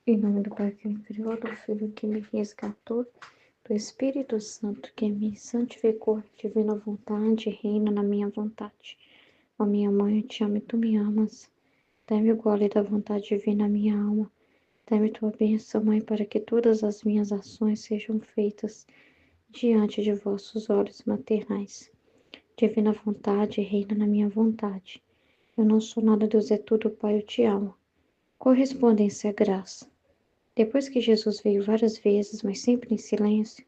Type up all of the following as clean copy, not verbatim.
Em nome do Pai que me criou, do Filho que me resgatou, do Espírito Santo que me santificou, divina vontade, reina na minha vontade. Ó minha mãe, eu te amo e tu me amas. Dá-me o gole da vontade divina à minha alma. Dá-me tua bênção, Mãe, para que todas as minhas ações sejam feitas diante de vossos olhos maternais. Divina vontade, reina na minha vontade. Eu não sou nada, Deus é tudo, Pai, eu te amo. Correspondência à graça. Depois que Jesus veio várias vezes, mas sempre em silêncio,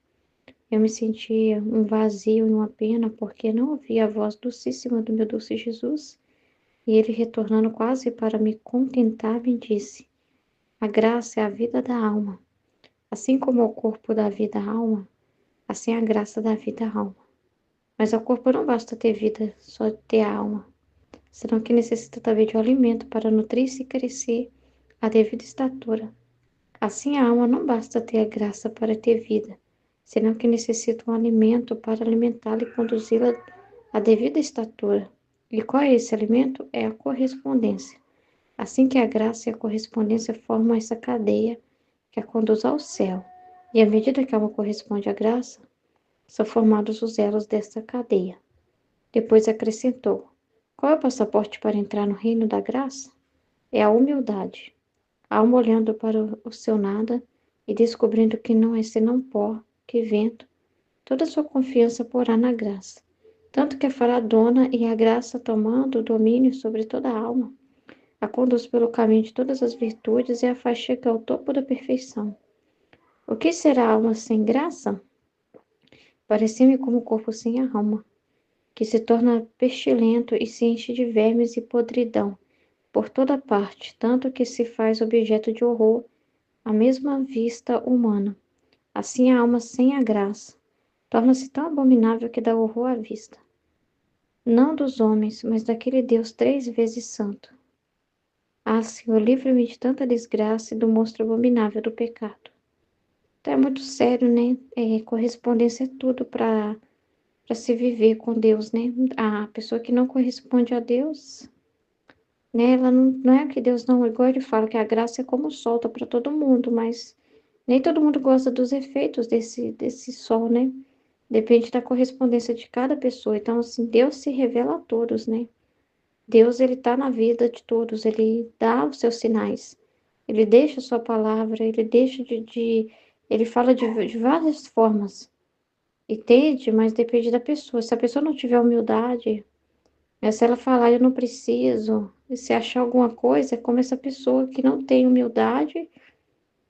eu me sentia um vazio e uma pena, porque não ouvia a voz docíssima do meu doce Jesus. E ele, retornando quase para me contentar, me disse: a graça é a vida da alma. Assim como o corpo dá vida à alma, assim a graça dá vida à alma. Mas ao corpo não basta ter vida, só ter a alma, senão que necessita também de um alimento para nutrir-se e crescer à devida estatura. Assim a alma não basta ter a graça para ter vida, senão que necessita um alimento para alimentá-la e conduzi-la à devida estatura. E qual é esse alimento? É a correspondência. Assim que a graça e a correspondência formam essa cadeia que a conduz ao céu. E à medida que a alma corresponde à graça, são formados os elos desta cadeia. Depois acrescentou: qual é o passaporte para entrar no reino da graça? É a humildade. A alma olhando para o seu nada e descobrindo que não é senão pó, que vento, toda sua confiança porá na graça. Tanto que fará dona e a graça tomando o domínio sobre toda a alma, a conduz pelo caminho de todas as virtudes e a faz chegar ao topo da perfeição. O que será a alma sem graça? Parecia-me como o corpo sem a alma, que se torna pestilento e se enche de vermes e podridão por toda parte, tanto que se faz objeto de horror à mesma vista humana. Assim a alma sem a graça torna-se tão abominável que dá horror à vista, não dos homens, mas daquele Deus 3 vezes santo. Ah, Senhor, livre-me de tanta desgraça e do monstro abominável do pecado. Então é muito sério, né? Correspondência é tudo para se viver com Deus, né? A pessoa que não corresponde a Deus, né? Ela não é que Deus não, igual ele fala que a graça é como solta para todo mundo, mas nem todo mundo gosta dos efeitos desse sol, né? Depende da correspondência de cada pessoa. Então, assim, Deus se revela a todos, né? Deus, ele tá na vida de todos, ele dá os seus sinais. Ele deixa a sua palavra, ele deixa ele fala de várias formas. Entende? Mas depende da pessoa. Se a pessoa não tiver humildade, né? Se ela falar, eu não preciso, e se achar alguma coisa, é como essa pessoa que não tem humildade,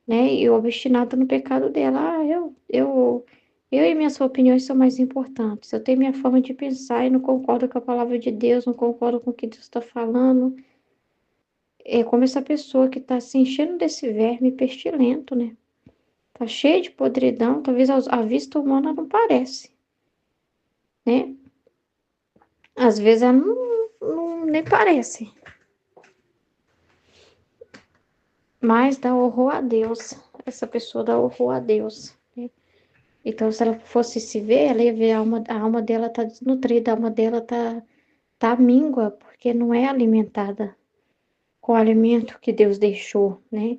né? E obstinada no pecado dela. Ah, eu e minhas opiniões são mais importantes. Eu tenho minha forma de pensar e não concordo com a palavra de Deus, não concordo com o que Deus está falando. É como essa pessoa que está se enchendo desse verme pestilento, né? Tá cheia de podridão, talvez à vista humana não parece, né? Às vezes ela nem parece, mas dá horror a Deus. Essa pessoa dá horror a Deus, né? Então, se ela fosse se ver, ela ia ver a alma dela tá desnutrida, a alma dela tá míngua, porque não é alimentada com o alimento que Deus deixou, né?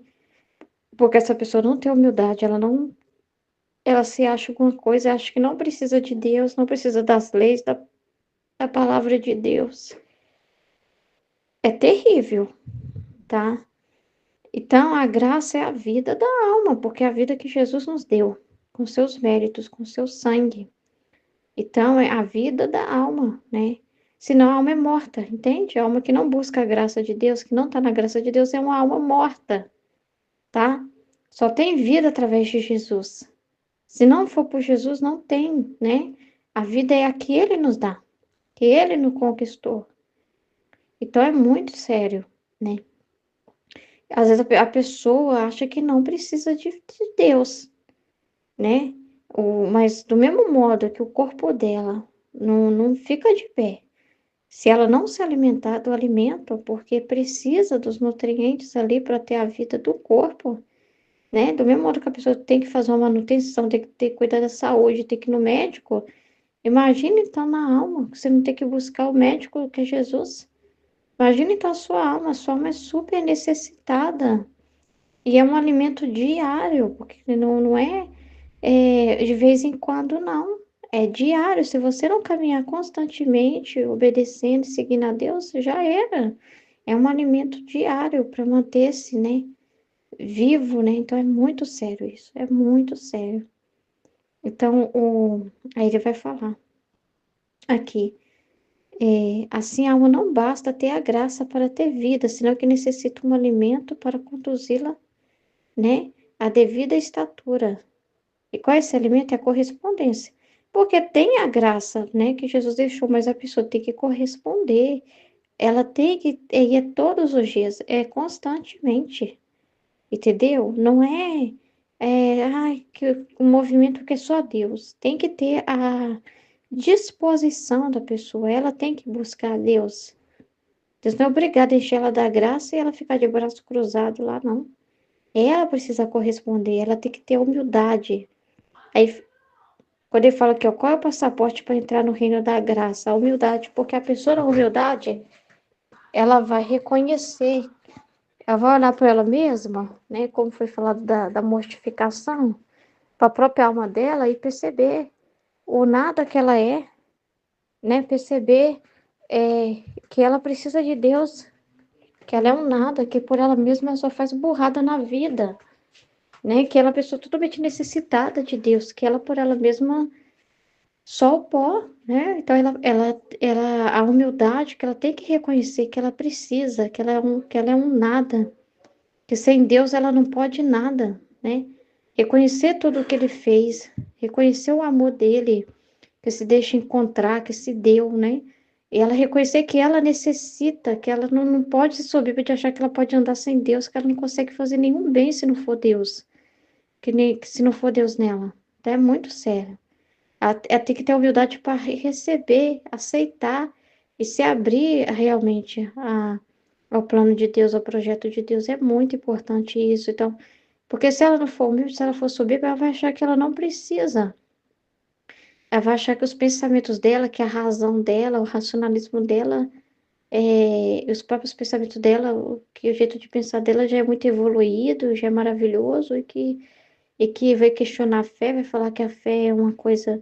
Porque essa pessoa não tem humildade, ela se acha alguma coisa, acha que não precisa de Deus, não precisa das leis, da palavra de Deus. É terrível, tá? Então, a graça é a vida da alma, porque é a vida que Jesus nos deu, com seus méritos, com seu sangue. Então, é a vida da alma, né? Senão a alma é morta, entende? A alma que não busca a graça de Deus, que não está na graça de Deus, é uma alma morta, tá? Só tem vida através de Jesus. Se não for por Jesus, não tem, né? A vida é a que Ele nos dá, que Ele nos conquistou. Então, é muito sério, né? Às vezes a pessoa acha que não precisa de Deus, né? Mas do mesmo modo que o corpo dela não fica de pé, se ela não se alimentar do alimento, porque precisa dos nutrientes ali para ter a vida do corpo, né? Do mesmo modo que a pessoa tem que fazer uma manutenção, tem que ter cuidar da saúde, tem que ir no médico. Imagina então na alma, você não tem que buscar o médico que é Jesus. Imagina então a sua alma é super necessitada, E é um alimento diário, porque não é, de vez em quando, não. É diário. Se você não caminhar constantemente, obedecendo, seguindo a Deus, já era. É um alimento diário para manter-se, né, vivo, né? Então é muito sério isso, é muito sério. Então, aí ele vai falar aqui, assim a alma não basta ter a graça para ter vida, senão que necessita um alimento para conduzi-la, né, à devida estatura. E qual é esse alimento? É a correspondência. Porque tem a graça, né, que Jesus deixou, mas a pessoa tem que corresponder. Ela tem que ir todos os dias, constantemente, entendeu? Não ai, que um movimento que é só Deus. Tem que ter a disposição da pessoa, ela tem que buscar a Deus. Deus não é obrigado a encher ela da graça e ela ficar de braço cruzado lá, não. Ela precisa corresponder, ela tem que ter humildade. Aí, quando ele fala aqui, ó, qual é o passaporte para entrar no reino da graça? A humildade, porque a pessoa na humildade, ela vai reconhecer, ela vai olhar para ela mesma, né, como foi falado da mortificação, para a própria alma dela e perceber o nada que ela é, né, perceber que ela precisa de Deus, que ela é um nada, que por ela mesma ela só faz burrada na vida, né, que ela é uma pessoa totalmente necessitada de Deus, que ela por ela mesma só o pó, né? Então a humildade que ela tem que reconhecer que ela precisa, que ela é um nada, que sem Deus ela não pode nada, né? Reconhecer tudo o que ele fez, reconhecer o amor dele, que se deixa encontrar, que se deu, né? E ela reconhecer que ela necessita, que ela não pode se soberba de achar que ela pode andar sem Deus, que ela não consegue fazer nenhum bem se não for Deus, que se não for Deus nela. Então é muito sério. Ela tem que ter humildade para receber, aceitar e se abrir realmente ao plano de Deus, ao projeto de Deus. É muito importante isso. Então, porque se ela não for humilde, se ela for soberba, ela vai achar que ela não precisa. Ela vai achar que os pensamentos dela, que a razão dela, o racionalismo dela, os próprios pensamentos dela, que o jeito de pensar dela já é muito evoluído, já é maravilhoso e que vai questionar a fé, vai falar que a fé é uma coisa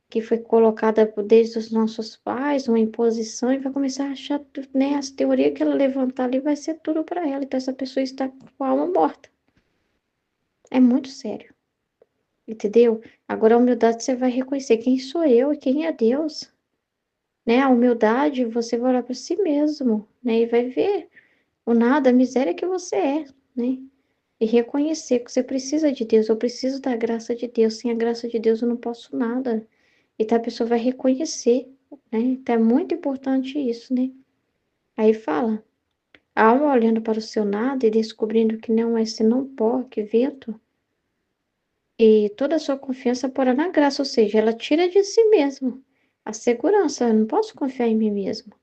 que foi colocada desde os nossos pais, uma imposição, e vai começar a achar, né, as teorias que ela levantar ali vai ser tudo para ela. Então, essa pessoa está com a alma morta. É muito sério, entendeu? Agora, a humildade, você vai reconhecer quem sou eu e quem é Deus, né? A humildade, você vai olhar para si mesmo, né? E vai ver o nada, a miséria que você é, né? E reconhecer que você precisa de Deus, eu preciso da graça de Deus, sem a graça de Deus eu não posso nada. Então a pessoa vai reconhecer, né? Então é muito importante isso, né? Aí fala, a alma olhando para o seu nada e descobrindo que não é senão pó, que vento, e toda a sua confiança porá na graça, ou seja, ela tira de si mesma a segurança, eu não posso confiar em mim mesma.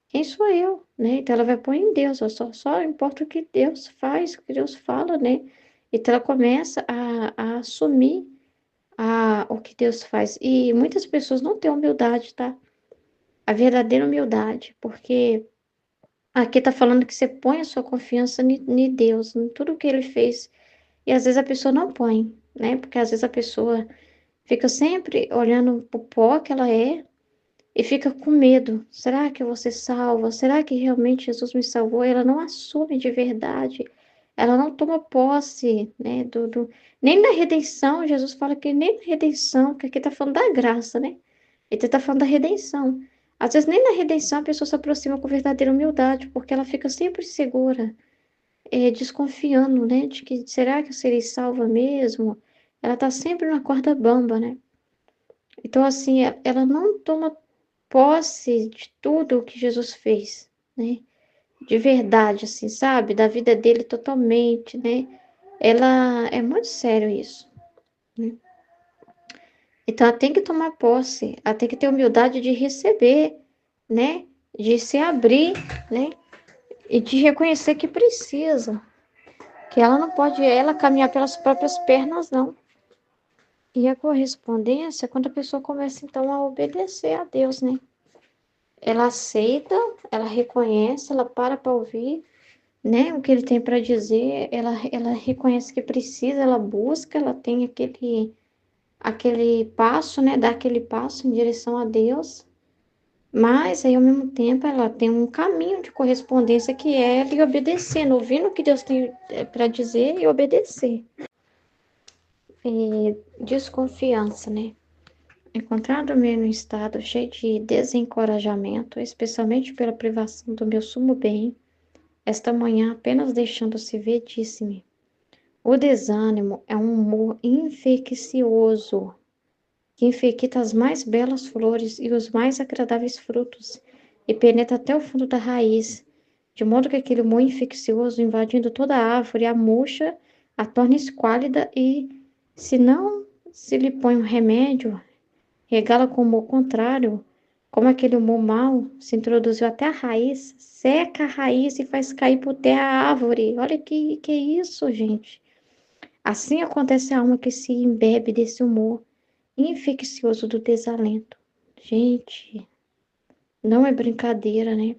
Quem sou eu, né? Então ela vai pôr em Deus, ó, só importa o que Deus faz, o que Deus fala, né? Então ela começa a assumir o que Deus faz. E muitas pessoas não têm humildade, tá? A verdadeira humildade, porque aqui tá falando que você põe a sua confiança em Deus, em tudo que ele fez. E às vezes a pessoa não põe, né? Porque às vezes a pessoa fica sempre olhando pro pó que ela é e fica com medo. Será que eu vou ser salva? Será que realmente Jesus me salvou? Ela não assume de verdade. Ela não toma posse, né? Nem na redenção, Jesus fala que nem na redenção, que aqui tá falando da graça, né? Ele tá falando da redenção. Às vezes nem na redenção a pessoa se aproxima com verdadeira humildade, porque ela fica sempre segura, desconfiando, né? De que será que eu serei salva mesmo? Ela tá sempre na corda bamba, né? Então, assim, ela não toma posse de tudo o que Jesus fez, né? De verdade, assim, sabe? Da vida dele totalmente, né? Ela é muito sério isso, né? Então ela tem que tomar posse, ela tem que ter humildade de receber, né? De se abrir, né? E de reconhecer que precisa, que ela não pode ela caminhar pelas próprias pernas, não. E a correspondência é quando a pessoa começa então a obedecer a Deus, né? Ela aceita, ela reconhece, ela para ouvir, né? O que ele tem para dizer, ela reconhece que precisa, ela busca, ela tem aquele passo, né? Dá aquele passo em direção a Deus. Mas aí, ao mesmo tempo, ela tem um caminho de correspondência que é ela ir obedecendo, ouvindo o que Deus tem para dizer e obedecer. Desconfiança, né? Encontrado-me num estado cheio de desencorajamento, especialmente pela privação do meu sumo bem, esta manhã, apenas deixando-se ver, disse-me: o desânimo é um humor infeccioso que infecta as mais belas flores e os mais agradáveis frutos, e penetra até o fundo da raiz, de modo que aquele humor infeccioso, invadindo toda a árvore, a murcha, a torna esquálida e, se não se lhe põe um remédio, regala com o humor contrário, como aquele humor mau se introduziu até a raiz, seca a raiz e faz cair por terra a árvore. Olha que é isso, gente. Assim acontece a alma que se embebe desse humor infeccioso do desalento. Gente, não é brincadeira, né?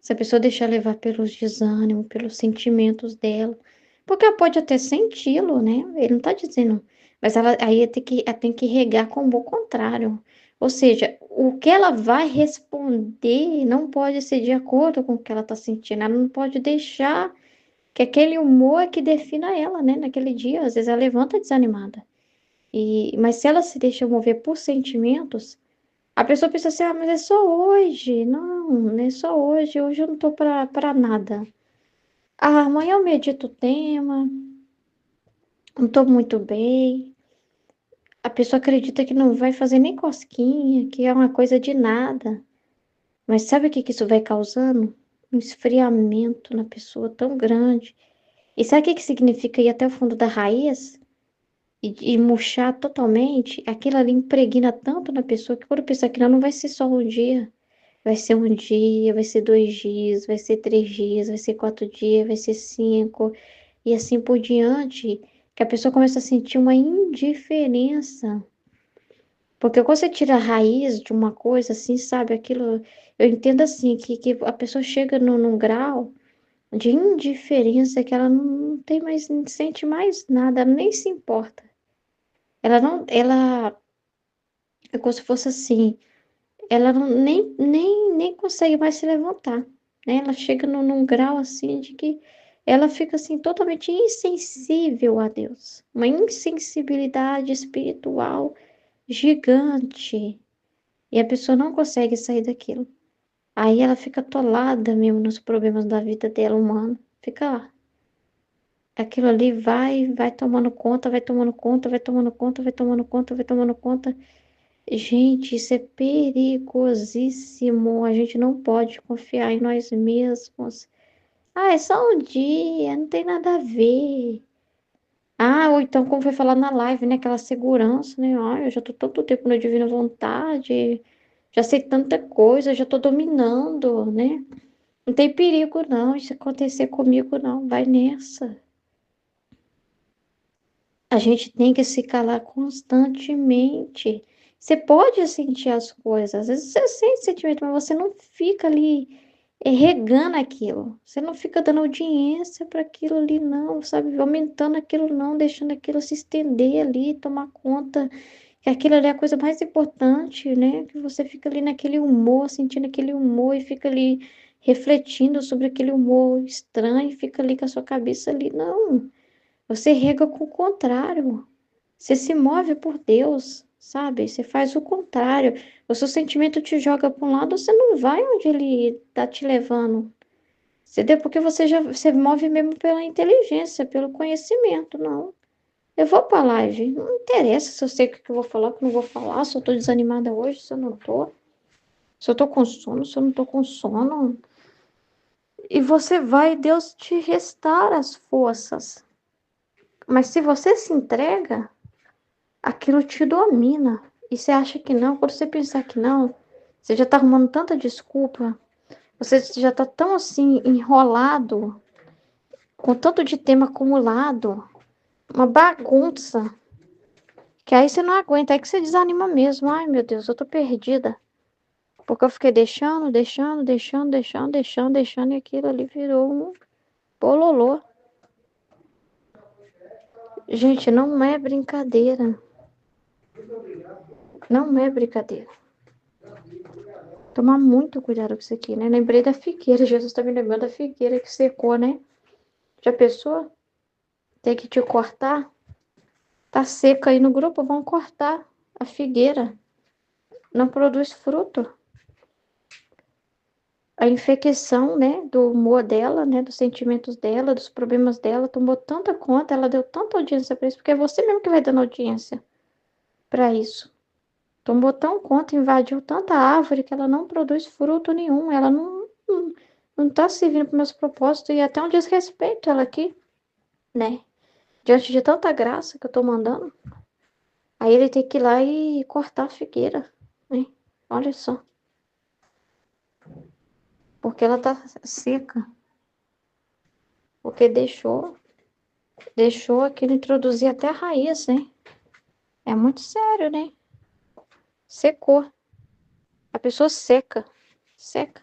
Se a pessoa deixar levar pelos desânimos, pelos sentimentos dela, porque ela pode até senti-lo, né? Ele não tá dizendo, mas ela tem que regar com o contrário. Ou seja, o que ela vai responder não pode ser de acordo com o que ela tá sentindo. Ela não pode deixar que aquele humor é que defina ela, né? Naquele dia, às vezes ela levanta desanimada. Mas se ela se deixa mover por sentimentos, a pessoa pensa assim, ah, mas é só hoje. Não, não é só hoje. Hoje eu não tô pra nada. Ah, amanhã eu medito o tema, não tô muito bem. A pessoa acredita que não vai fazer nem cosquinha, que é uma coisa de nada. Mas sabe o que que isso vai causando? Um esfriamento na pessoa tão grande. E sabe o que que significa ir até o fundo da raiz? E murchar totalmente? Aquilo ali impregna tanto na pessoa que quando pensa que não vai ser só um dia. Vai ser um dia, vai ser 2 dias, vai ser 3 dias, vai ser 4 dias, vai ser 5, e assim por diante, que a pessoa começa a sentir uma indiferença. Porque quando você tira a raiz de uma coisa, assim, sabe, aquilo, eu entendo assim, que a pessoa chega num grau de indiferença que ela não tem mais, não sente mais nada, ela nem se importa. Ela, é como se fosse assim, ela não, nem consegue mais se levantar, né? Ela chega num grau assim de que ela fica assim totalmente insensível a Deus, uma insensibilidade espiritual gigante, e a pessoa não consegue sair daquilo. Aí ela fica atolada mesmo nos problemas da vida dela humana, fica lá. Aquilo ali vai tomando conta, vai tomando conta, vai tomando conta, vai tomando conta, vai tomando conta. Gente, isso é perigosíssimo. A gente não pode confiar em nós mesmos. Ah, é só um dia, não tem nada a ver. Ah, ou então, como foi falar na live, né? Aquela segurança, né? Ah, eu já tô tanto tempo na divina vontade, já sei tanta coisa, já tô dominando, né? Não tem perigo, não. Isso acontecer comigo, não. Vai nessa. A gente tem que se calar constantemente. Você pode sentir as coisas, às vezes você sente sentimento, mas você não fica ali regando aquilo. Você não fica dando audiência para aquilo ali, não, sabe? Aumentando aquilo, não, deixando aquilo se estender ali, tomar conta. Que aquilo ali é a coisa mais importante, né? Que você fica ali naquele humor, sentindo aquele humor e fica ali refletindo sobre aquele humor estranho, e fica ali com a sua cabeça ali. Não. Você rega com o contrário. Você se move por Deus, sabe? Você faz o contrário. O seu sentimento te joga para um lado, você não vai onde ele está te levando. Entendeu? Porque você move mesmo pela inteligência, pelo conhecimento, não. Eu vou para a live, não interessa se eu sei o que eu vou falar, o que eu não vou falar, se eu tô desanimada hoje, se eu não tô, se eu tô com sono, se eu não tô com sono. E você vai, Deus te restaura as forças. Mas se você se entrega, aquilo te domina. E você acha que não, quando você pensar que não, você já tá arrumando tanta desculpa, você já tá tão assim, enrolado, com tanto de tema acumulado, uma bagunça, que aí você não aguenta, aí que você desanima mesmo. Ai, meu Deus, eu tô perdida. Porque eu fiquei deixando, e aquilo ali virou um bololô. Gente, não é brincadeira. Não é brincadeira. Tomar muito cuidado com isso aqui, né? Lembrei da figueira. Jesus tá me lembrando da figueira que secou, né? Já pensou? Tem que te cortar? Tá seca aí no grupo, vão cortar a figueira. Não produz fruto. A infecção, né, do humor dela, né, dos sentimentos dela, dos problemas dela, tomou tanta conta, ela deu tanta audiência para isso, porque é você mesmo que vai dando audiência para isso. Tomou tão conta, invadiu tanta árvore que ela não produz fruto nenhum, ela não tá servindo para meus propósitos e até um desrespeito ela aqui, né? Diante de tanta graça que eu tô mandando, aí ele tem que ir lá e cortar a figueira, né? Olha só, porque ela tá seca, porque deixou aquilo introduzir até a raiz, né? É muito sério, né? Secou. A pessoa seca, seca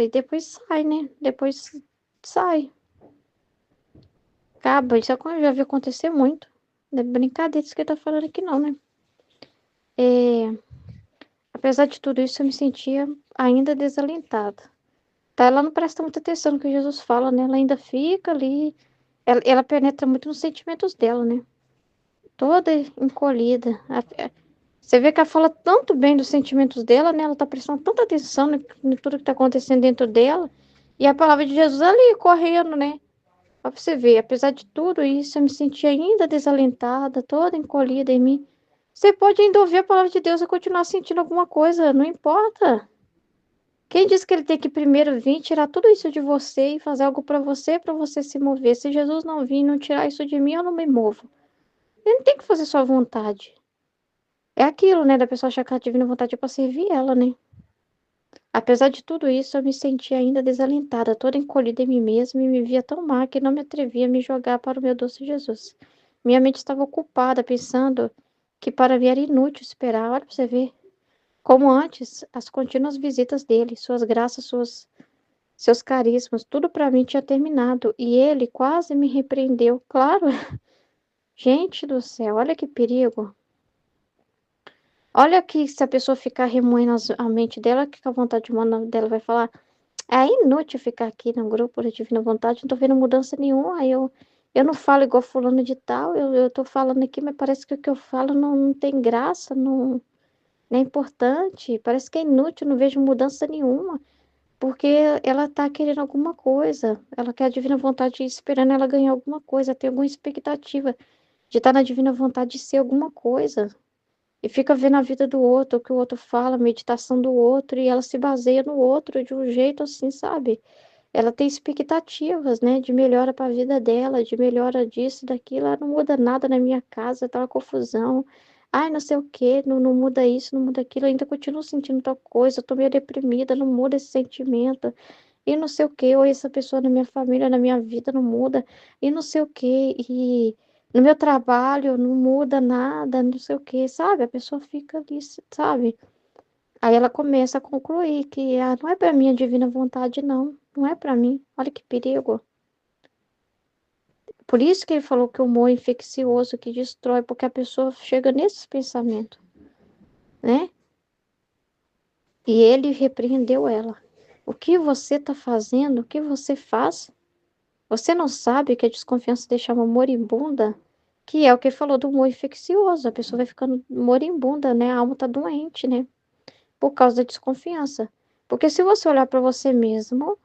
e depois sai, né? Depois sai. Acaba. Isso eu já vi acontecer muito. Não é brincadeira isso que eu tô falando aqui, não, né? É, apesar de tudo isso, eu me sentia ainda desalentada. Tá? Ela não presta muita atenção no que Jesus fala, né? Ela ainda fica ali. Ela penetra muito nos sentimentos dela, né? Toda encolhida. Você vê que ela fala tanto bem dos sentimentos dela, né? Ela tá prestando tanta atenção em tudo que tá acontecendo dentro dela. E a palavra de Jesus ali, correndo, né? Pra você ver, apesar de tudo isso, eu me senti ainda desalentada, toda encolhida em mim. Você pode ainda ouvir a palavra de Deus e continuar sentindo alguma coisa, não importa. Quem disse que ele tem que primeiro vir tirar tudo isso de você e fazer algo para você se mover? Se Jesus não vir e não tirar isso de mim, eu não me movo. Ele não tem que fazer sua vontade. É aquilo, né, da pessoa achar que a divina vontade é pra servir ela, né? Apesar de tudo isso, eu me sentia ainda desalentada, toda encolhida em mim mesma e me via tão má que não me atrevia a me jogar para o meu doce Jesus. Minha mente estava ocupada, pensando que para mim era inútil esperar. Olha pra você ver. Como antes, as contínuas visitas dele, suas graças, seus carismas, tudo para mim tinha terminado. E ele quase me repreendeu. Claro, gente do céu, olha que perigo. Olha que se a pessoa ficar remoendo a mente dela, que a vontade humana dela vai falar. É inútil ficar aqui no grupo da Divina Vontade, não tô vendo mudança nenhuma. Aí eu não falo igual fulano de tal, eu tô falando aqui, mas parece que o que eu falo não tem graça, não é importante, parece que é inútil, não vejo mudança nenhuma, porque ela tá querendo alguma coisa, ela quer a Divina Vontade esperando ela ganhar alguma coisa, ter alguma expectativa de estar na Divina Vontade de ser alguma coisa. E fica vendo a vida do outro, o que o outro fala, a meditação do outro, e ela se baseia no outro de um jeito assim, sabe? Ela tem expectativas, né, de melhora para a vida dela, de melhora disso, daquilo. Ela não muda nada na minha casa, tá uma confusão. Ai, não sei o quê, não muda isso, não muda aquilo. Eu ainda continuo sentindo tal coisa, eu tô meio deprimida, não muda esse sentimento. E não sei o quê, ou essa pessoa na minha família, na minha vida não muda. E não sei o quê, e no meu trabalho não muda nada, não sei o quê, sabe? A pessoa fica ali, sabe? Aí ela começa a concluir que não é para mim a divina vontade, não. Não é para mim. Olha que perigo. Por isso que ele falou que o humor é infeccioso, que destrói, porque a pessoa chega nesses pensamentos, né? E ele repreendeu ela. O que você está fazendo? O que você faz? Você não sabe que a desconfiança deixa uma moribunda? Que é o que ele falou do humor infeccioso. A pessoa vai ficando moribunda, né? A alma está doente, né? Por causa da desconfiança. Porque se você olhar para você mesmo,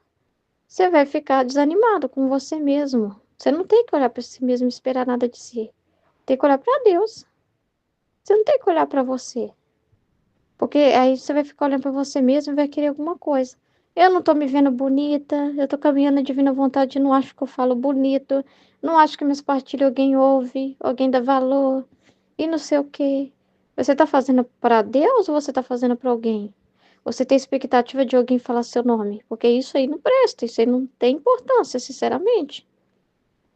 você vai ficar desanimado com você mesmo. Você não tem que olhar para si mesmo e esperar nada de si. Tem que olhar para Deus. Você não tem que olhar para você. Porque aí você vai ficar olhando para você mesmo e vai querer alguma coisa. Eu não tô me vendo bonita, eu tô caminhando na divina vontade, não acho que eu falo bonito, não acho que minhas partilhas alguém ouve, alguém dá valor, e não sei o quê. Você tá fazendo para Deus ou você tá fazendo para alguém? Você tem expectativa de alguém falar seu nome? Porque isso aí não presta, isso aí não tem importância, sinceramente.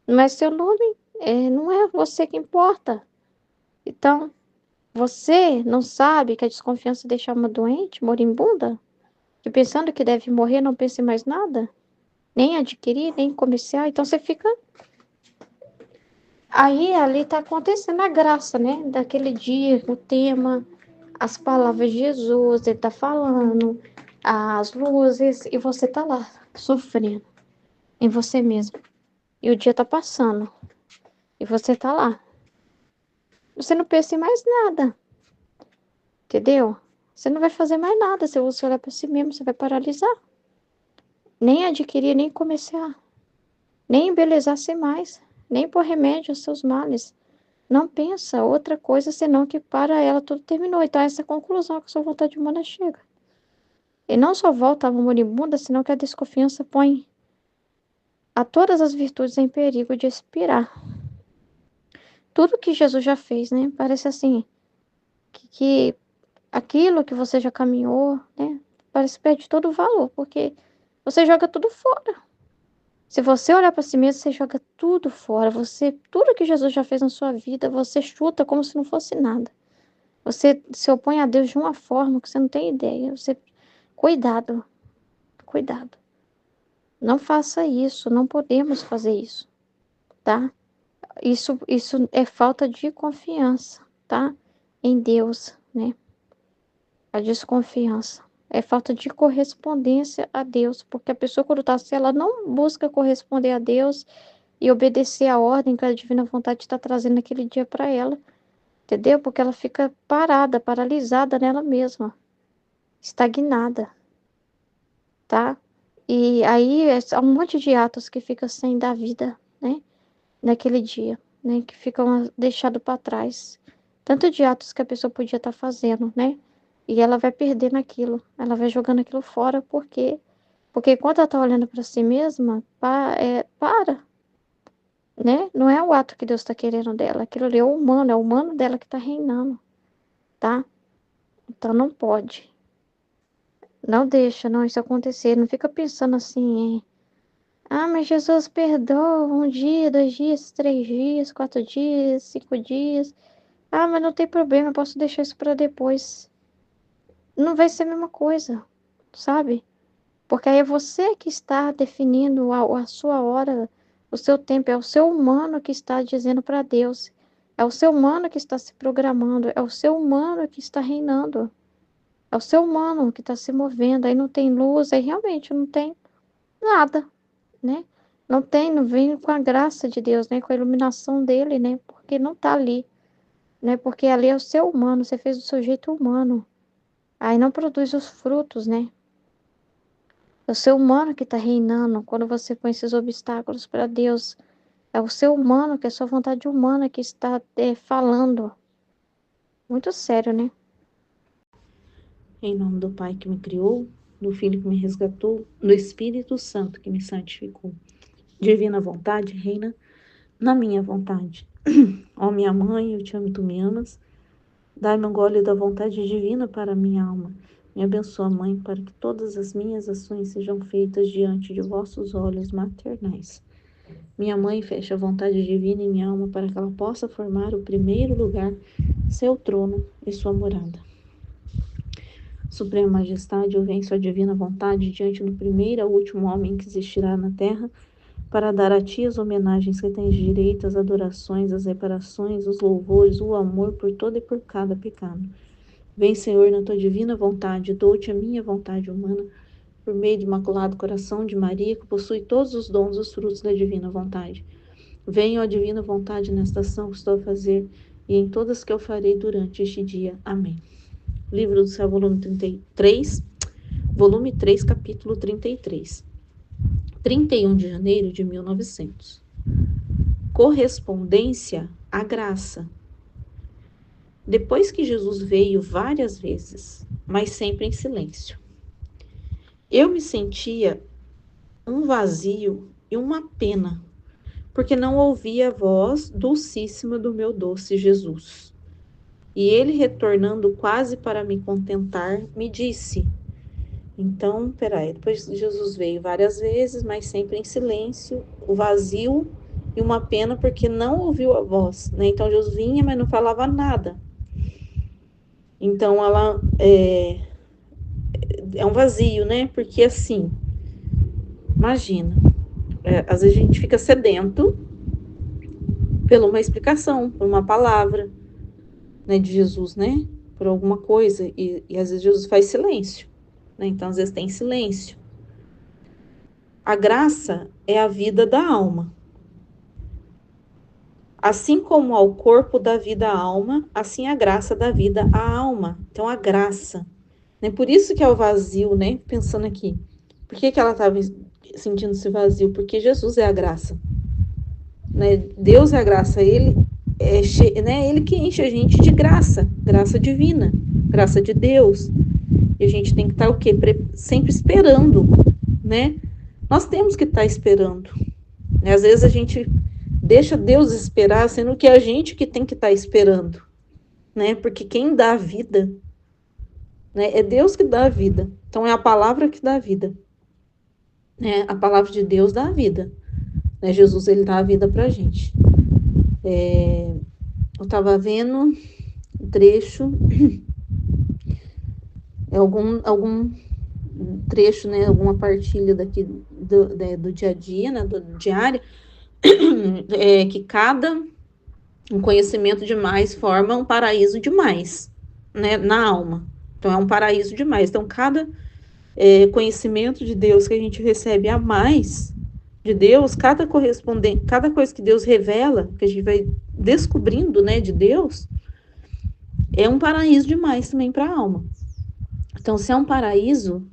Não é seu nome, não é você que importa. Então, Você não sabe que a desconfiança deixa a alma doente, moribunda? Que pensando que deve morrer, não pense em mais nada? Nem adquirir, nem comerciar. Então você fica. Aí ali tá acontecendo a graça, né? Daquele dia, o tema, as palavras de Jesus, ele tá falando, as luzes, e você tá lá, sofrendo em você mesmo. E o dia tá passando, e você tá lá. Você não pensa em mais nada, entendeu? Você não vai fazer mais nada. Se você olhar para si mesmo, você vai paralisar. Nem adquirir, nem comerciar, nem embelezar-se mais, nem pôr remédio aos seus males. Não pensa outra coisa senão que para ela tudo terminou. Então, essa é a conclusão que a sua vontade humana chega. E não só volta a alma moribunda, senão que a desconfiança põe a todas as virtudes em perigo de expirar. Tudo que Jesus já fez, né? Parece assim, que aquilo que você já caminhou, né? Parece que perde todo o valor, porque você joga tudo fora. Se você olhar para si mesmo, você joga tudo fora. Tudo que Jesus já fez na sua vida, você chuta como se não fosse nada. Você se opõe a Deus de uma forma que você não tem ideia. Cuidado, cuidado. Não faça isso, não podemos fazer isso, tá? Isso é falta de confiança, tá? Em Deus, né? A desconfiança. É falta de correspondência a Deus, porque a pessoa quando está assim, ela não busca corresponder a Deus e obedecer a ordem que a divina vontade está trazendo naquele dia para ela, entendeu? Porque ela fica parada, paralisada nela mesma, estagnada, tá? E aí há um monte de atos que ficam sem dar vida, né? Naquele dia, né? Que ficam deixados para trás. Tanto de atos que a pessoa podia estar fazendo, né? E ela vai perdendo aquilo, ela vai jogando aquilo fora, porque enquanto ela está olhando para si mesma, para, né? Não é o ato que Deus está querendo dela, aquilo ali é o humano dela que está reinando, tá? Então não pode. Não deixa, não, isso acontecer. Não fica pensando assim, mas Jesus perdoa 1 dia, 2 dias, 3 dias, 4 dias, 5 dias. Mas não tem problema, eu posso deixar isso para depois. Não vai ser a mesma coisa, sabe? Porque aí é você que está definindo a sua hora, o seu tempo, é o seu humano que está dizendo para Deus. É o seu humano que está se programando, é o seu humano que está reinando. É o seu humano que está se movendo, aí não tem luz, aí realmente não tem nada, né? Não vem com a graça de Deus, né? Com a iluminação dele, né? Porque não tá ali, né? Porque ali é o seu humano, você fez do seu jeito humano. Aí não produz os frutos, né? É o seu humano que está reinando quando você põe esses obstáculos para Deus. É o seu humano, que é a sua vontade humana que está falando. Muito sério, né? Em nome do Pai que me criou, do Filho que me resgatou, do Espírito Santo que me santificou. Divina vontade reina na minha vontade. Ó minha mãe, eu te amo e tu me amas. Dai-me um gole da vontade divina para a minha alma. Me abençoa, Mãe, para que todas as minhas ações sejam feitas diante de vossos olhos maternais. Minha mãe fecha a vontade divina em minha alma para que ela possa formar o primeiro lugar, seu trono e sua morada. Suprema Majestade, eu venho sua divina vontade diante do primeiro e último homem que existirá na terra, para dar a ti as homenagens que tens direito, as adorações, as reparações, os louvores, o amor por todo e por cada pecado. Vem, Senhor, na tua divina vontade, dou-te a minha vontade humana, por meio do imaculado coração de Maria, que possui todos os dons e os frutos da divina vontade. Venha, ó divina vontade, nesta ação que estou a fazer, e em todas que eu farei durante este dia. Amém. Livro do Céu, volume 33, volume 3, capítulo 33. 31 de janeiro de 1900. Correspondência à graça. Depois que Jesus veio várias vezes, mas sempre em silêncio, eu me sentia um vazio e uma pena, porque não ouvia a voz dulcíssima do meu doce Jesus. E ele, retornando quase para me contentar, me disse: então, peraí, depois Jesus veio várias vezes, mas sempre em silêncio, o vazio e uma pena porque não ouviu a voz, né? Então Jesus vinha, mas não falava nada. Então, ela é um vazio, né? Porque, assim, imagina, às vezes a gente fica sedento por uma explicação, por uma palavra, né, de Jesus, né? Por alguma coisa. E às vezes Jesus faz silêncio, né? Então, às vezes tem silêncio. A graça é a vida da alma. Assim como ao corpo dá vida à alma, assim a graça dá vida à alma. Então, a graça. Né? Por isso que é o vazio, né? Pensando aqui. Por que ela estava sentindo esse vazio? Porque Jesus é a graça. Né? Deus é a graça. Ele né? Ele que enche a gente de graça. Graça divina. Graça de Deus. E a gente tem que estar o quê? Sempre esperando, né? Nós temos que estar esperando. Né? Às vezes a gente deixa Deus esperar, sendo que é a gente que tem que estar esperando, né? Porque quem dá a vida, né, é Deus que dá a vida. Então é a palavra que dá a vida, né? A palavra de Deus dá a vida, né? Jesus, ele dá a vida pra gente. Eu tava vendo um trecho, algum trecho, né? Alguma partilha daqui do dia a dia, né? Do diário, que cada um conhecimento demais forma um paraíso demais, né, na alma. Então, é um paraíso demais. Então, cada conhecimento de Deus que a gente recebe a mais de Deus, cada coisa que Deus revela, que a gente vai descobrindo, né, de Deus, é um paraíso demais também para a alma. Então, se é um paraíso,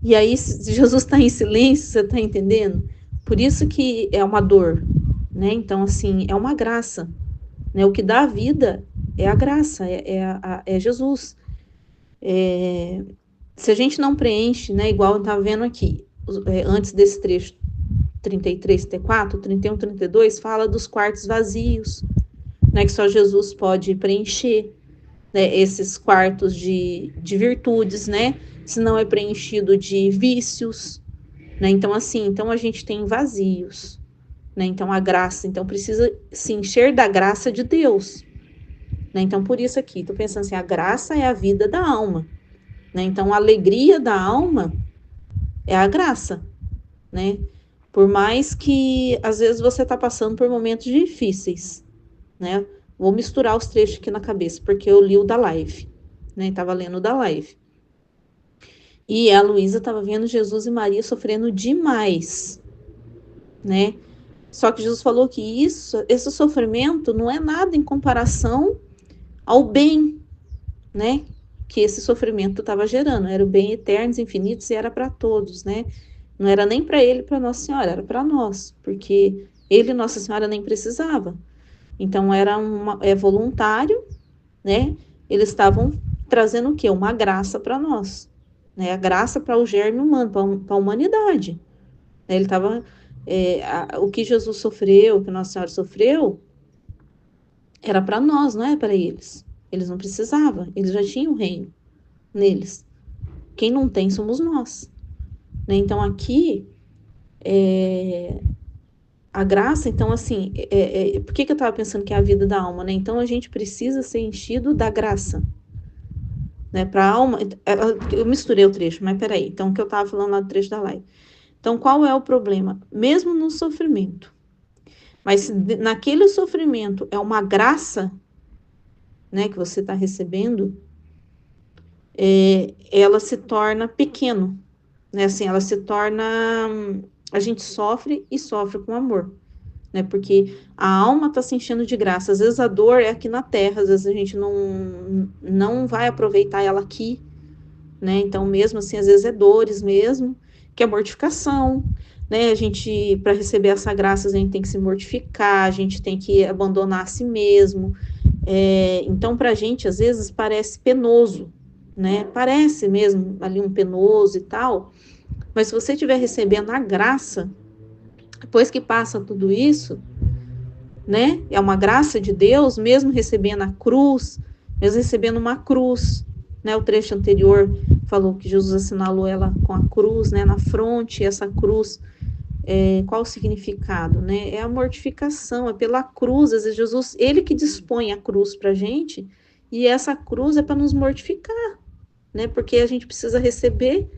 e aí se Jesus está em silêncio, você está entendendo? Por isso que é uma dor, né? Então, assim, é uma graça. Né? O que dá a vida é a graça, é Jesus. Se a gente não preenche, né, igual eu estava vendo aqui, antes desse trecho 33, 34, 31, 32, fala dos quartos vazios, né, que só Jesus pode preencher, né, esses quartos de virtudes, né, se não é preenchido de vícios, né, então assim, então a gente tem vazios, né, então a graça, então precisa se encher da graça de Deus, né, então por isso aqui, tô pensando assim, a graça é a vida da alma, né, então a alegria da alma é a graça, né, por mais que às vezes você tá passando por momentos difíceis, né, vou misturar os trechos aqui na cabeça, porque eu li o da live, né, tava lendo o da live, e a Luísa estava vendo Jesus e Maria sofrendo demais, né? Só que Jesus falou que esse sofrimento não é nada em comparação ao bem, né? Que esse sofrimento estava gerando. Era o bem eterno, infinitos e era para todos, né? Não era nem para ele, para Nossa Senhora, era para nós, porque ele e Nossa Senhora nem precisava. Então era voluntário, né? Eles estavam trazendo o quê? Uma graça para nós. Né, a graça para o germe humano, para a humanidade. Ele estava, o que Jesus sofreu, o que Nossa Senhora sofreu, era para nós, não é para eles. Eles não precisavam, eles já tinham o reino neles. Quem não tem somos nós. Né? Então aqui, a graça, então assim, por que eu estava pensando que é a vida da alma? Né? Então a gente precisa ser enchido da graça. Né, para a alma, eu misturei o trecho, mas peraí, então o que eu estava falando lá do trecho da live. Então, qual é o problema? Mesmo no sofrimento, mas se naquele sofrimento é uma graça, né, que você está recebendo, ela se torna pequeno, né, assim, ela se torna, a gente sofre e sofre com amor, né, porque a alma está se enchendo de graça, às vezes a dor é aqui na terra, às vezes a gente não vai aproveitar ela aqui, né? Então, mesmo assim, às vezes é dores mesmo, que é mortificação, né? A gente, para receber essa graça, a gente tem que se mortificar, a gente tem que abandonar a si mesmo. Então, para a gente, às vezes, parece penoso, né? Parece mesmo ali um penoso e tal, mas se você estiver recebendo a graça, depois que passa tudo isso, né? É uma graça de Deus, mesmo recebendo a cruz, mesmo recebendo uma cruz, né? O trecho anterior falou que Jesus assinalou ela com a cruz, né? Na fronte, essa cruz, qual o significado, né? É a mortificação, é pela cruz, às vezes Jesus, ele que dispõe a cruz pra gente, E essa cruz é para nos mortificar, né? Porque a gente precisa receber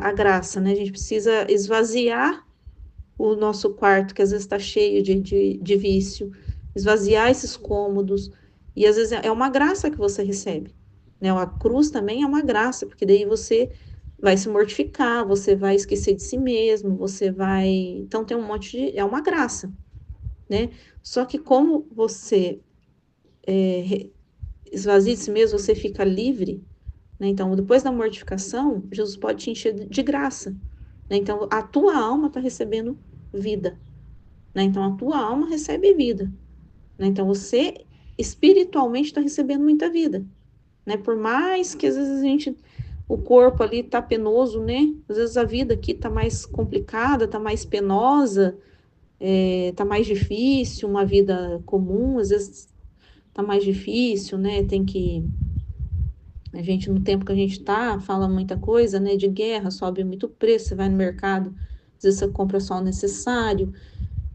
a graça, né? A gente precisa esvaziar o nosso quarto, que às vezes está cheio de vício, esvaziar esses cômodos, e às vezes é uma graça que você recebe, né? A cruz também é uma graça, porque daí você vai se mortificar, você vai esquecer de si mesmo, você vai... Então tem um monte de... É uma graça, né? Só que como você esvazia de si mesmo, você fica livre, né? Então, depois da mortificação, Jesus pode te encher de graça, né? Então, a tua alma está recebendo vida, né? Então, a tua alma recebe vida, né? Então, você espiritualmente está recebendo muita vida, né? Por mais que às vezes o corpo ali tá penoso, né? Às vezes a vida aqui tá mais complicada, tá mais penosa, tá mais difícil, uma vida comum, às vezes tá mais difícil, né? Tem que... A gente, no tempo que a gente tá, fala muita coisa, né? De guerra, sobe muito preço, você vai no mercado, às vezes você compra só o necessário.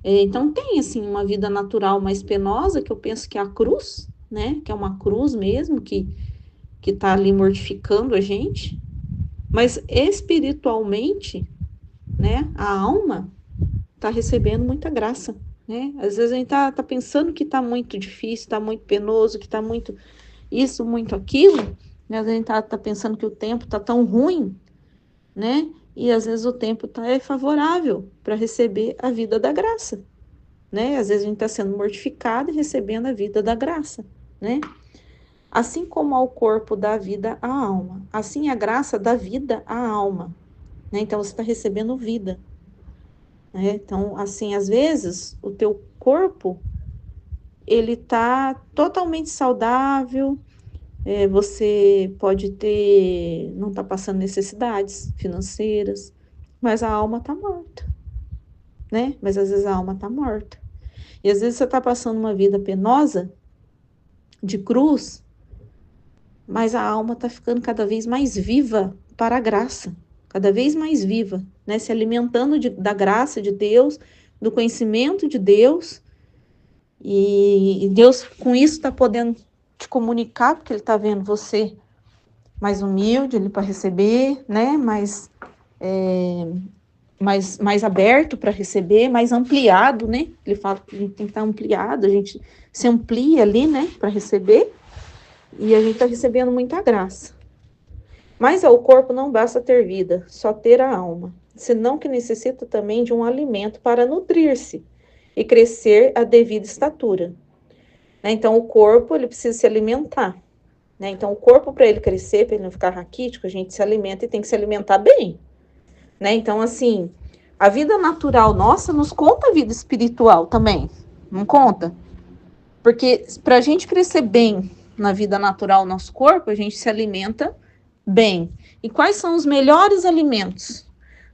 Então tem, assim, uma vida natural mais penosa, que eu penso que é a cruz, né? Que é uma cruz mesmo, que tá ali mortificando a gente. Mas espiritualmente, né? A alma tá recebendo muita graça, né? Às vezes a gente tá pensando que tá muito difícil, tá muito penoso, que tá muito isso, muito aquilo, né? Às vezes a gente tá pensando que o tempo tá tão ruim, né? E às vezes o tempo tá favorável para receber a vida da graça, né? Às vezes a gente está sendo mortificado e recebendo a vida da graça, né? Assim como ao corpo dá vida à alma, assim a graça dá vida à alma, né? Então você está recebendo vida, né? Então, assim, às vezes o teu corpo ele tá totalmente saudável, você pode ter, não tá passando necessidades financeiras, mas a alma tá morta, né? Mas às vezes a alma tá morta. E às vezes você tá passando uma vida penosa, de cruz, mas a alma está ficando cada vez mais viva para a graça, cada vez mais viva, né? Se alimentando da graça de Deus, do conhecimento de Deus, e Deus com isso está podendo te comunicar, porque Ele está vendo você mais humilde, ele para receber, né? Mais aberto para receber, mais ampliado, né? Ele fala que a gente tem que estar ampliado, a gente se amplia ali, né? Para receber. E a gente está recebendo muita graça. Mas ao corpo não basta ter vida, só ter a alma, senão que necessita também de um alimento para nutrir-se e crescer a devida estatura. Então, o corpo ele precisa se alimentar. Então, o corpo, para ele crescer, para ele não ficar raquítico, a gente se alimenta e tem que se alimentar bem. Então, assim, a vida natural nossa nos conta a vida espiritual também, não conta? Porque para a gente crescer bem na vida natural, nosso corpo, a gente se alimenta bem. E quais são os melhores alimentos?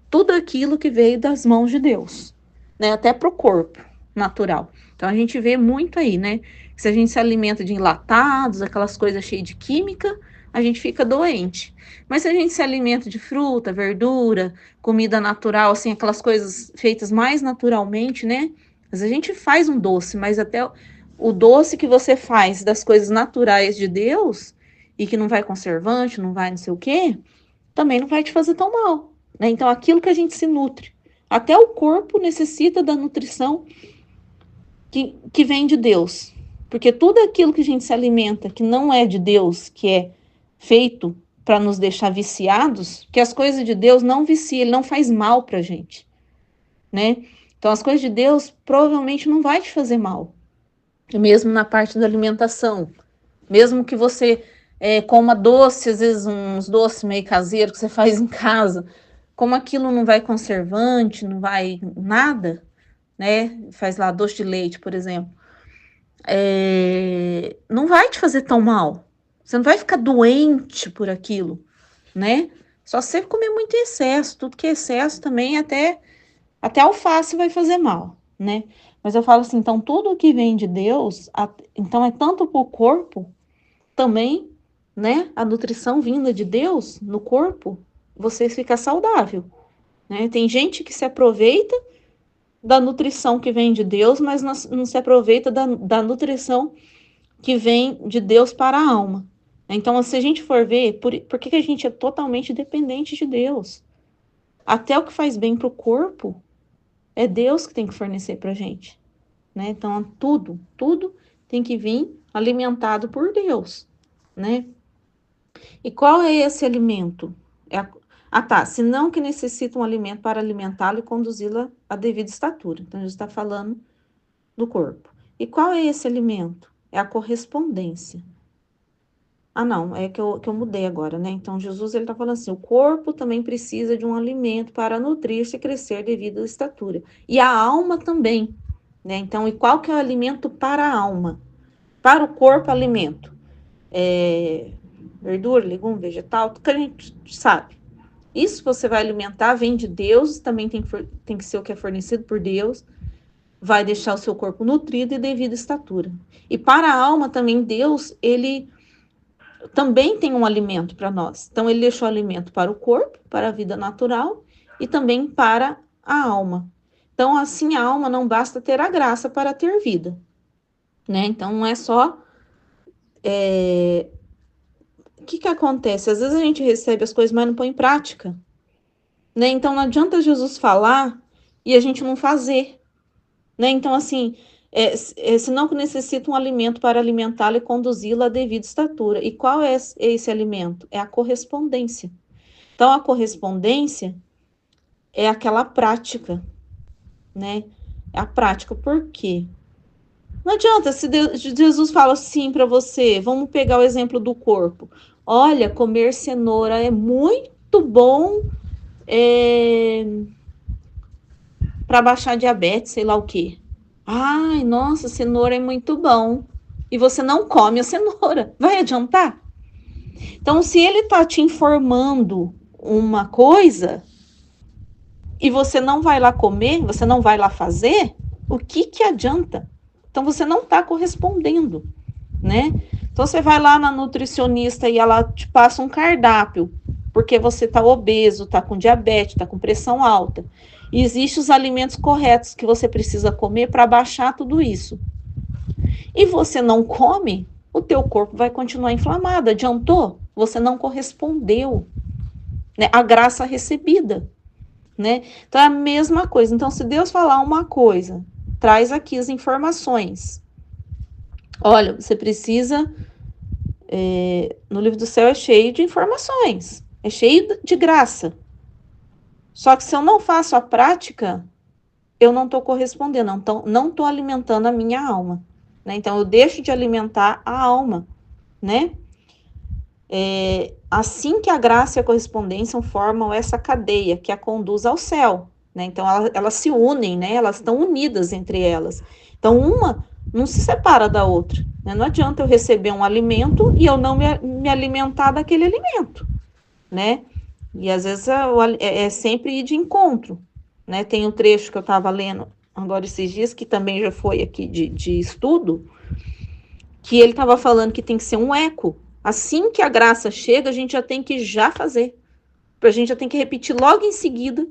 Tudo aquilo que veio das mãos de Deus, né? Até para o corpo natural. Então a gente vê muito aí, né? Se a gente se alimenta de enlatados, aquelas coisas cheias de química, a gente fica doente. Mas se a gente se alimenta de fruta, verdura, comida natural, assim, aquelas coisas feitas mais naturalmente, né? Mas a gente faz um doce, mas até o doce que você faz das coisas naturais de Deus e que não vai conservante, não vai não sei o quê, também não vai te fazer tão mal, né? Então, aquilo que a gente se nutre, até o corpo necessita da nutrição que vem de Deus, porque tudo aquilo que a gente se alimenta que não é de Deus, que é feito para nos deixar viciados, que as coisas de Deus não viciam, ele não faz mal para a gente, né? Então, as coisas de Deus provavelmente não vai te fazer mal, mesmo na parte da alimentação, mesmo que você coma doce, às vezes uns doces meio caseiros que você faz em casa, como aquilo não vai conservante, não vai nada, né? Faz lá doce de leite, por exemplo, não vai te fazer tão mal. Você não vai ficar doente por aquilo, né? Só se você comer muito em excesso, tudo que é excesso também, até alface vai fazer mal, né? Mas eu falo assim, então tudo que vem de Deus, então é tanto para o corpo, também, né? A nutrição vinda de Deus no corpo, você fica saudável, né? Tem gente que se aproveita da nutrição que vem de Deus, mas não se aproveita da nutrição que vem de Deus para a alma. Então, se a gente for ver, por que a gente é totalmente dependente de Deus? Até o que faz bem para o corpo, é Deus que tem que fornecer para a gente, né? Então, tudo tem que vir alimentado por Deus, né? E qual é esse alimento? Senão que necessita um alimento para alimentá-lo e conduzi-la à devida estatura. Então, Jesus está falando do corpo. E qual é esse alimento? É a correspondência. Não, é que eu mudei agora, né? Então, Jesus, ele tá falando assim, o corpo também precisa de um alimento para nutrir-se e crescer devido à estatura. E a alma também, né? Então, e qual que é o alimento para a alma? Para o corpo, alimento. Verdura, legume, vegetal, tudo que a gente sabe. Isso você vai alimentar, vem de Deus, também tem que ser o que é fornecido por Deus, vai deixar o seu corpo nutrido e devido à estatura. E para a alma também, Deus, ele também tem um alimento para nós. Então, ele deixou alimento para o corpo, para a vida natural e também para a alma. Então, assim, a alma não basta ter a graça para ter vida, né? Então, não é só... O que acontece? Às vezes a gente recebe as coisas, mas não põe em prática, né? Então, não adianta Jesus falar e a gente não fazer, né? Então, assim, senão que necessita um alimento para alimentá-lo e conduzi-lo à devida estatura. E qual é esse alimento? É a correspondência. Então, a correspondência é aquela prática, né? É a prática. Por quê? Não adianta, se Jesus fala assim para você, vamos pegar o exemplo do corpo. Olha, comer cenoura é muito bom para baixar diabetes, sei lá o quê. Ai, nossa, cenoura é muito bom. E você não come a cenoura. Vai adiantar? Então, se ele está te informando uma coisa e você não vai lá comer, você não vai lá fazer, o que adianta? Então, você não está correspondendo, né? Então, você vai lá na nutricionista e ela te passa um cardápio, porque você está obeso, está com diabetes, está com pressão alta. E existem os alimentos corretos que você precisa comer para baixar tudo isso. E você não come, o teu corpo vai continuar inflamado. Adiantou? Você não correspondeu, né? A graça recebida, né? Então é a mesma coisa. Então, se Deus falar uma coisa, traz aqui as informações. Olha, você precisa... no livro do céu é cheio de informações, é cheio de graça. Só que se eu não faço a prática, eu não estou correspondendo, então não estou alimentando a minha alma, né? Então eu deixo de alimentar a alma, né? Assim que a graça e a correspondência formam essa cadeia que a conduz ao céu, né? Então elas se unem, né? Elas estão unidas entre elas. Então uma não se separa da outra, né? Não adianta eu receber um alimento e eu não me alimentar daquele alimento, né? E às vezes é sempre ir de encontro, né? Tem um trecho que eu estava lendo agora esses dias, que também já foi aqui de estudo, que ele estava falando que tem que ser um eco. Assim que a graça chega, a gente já tem que já fazer. A gente já tem que repetir logo em seguida,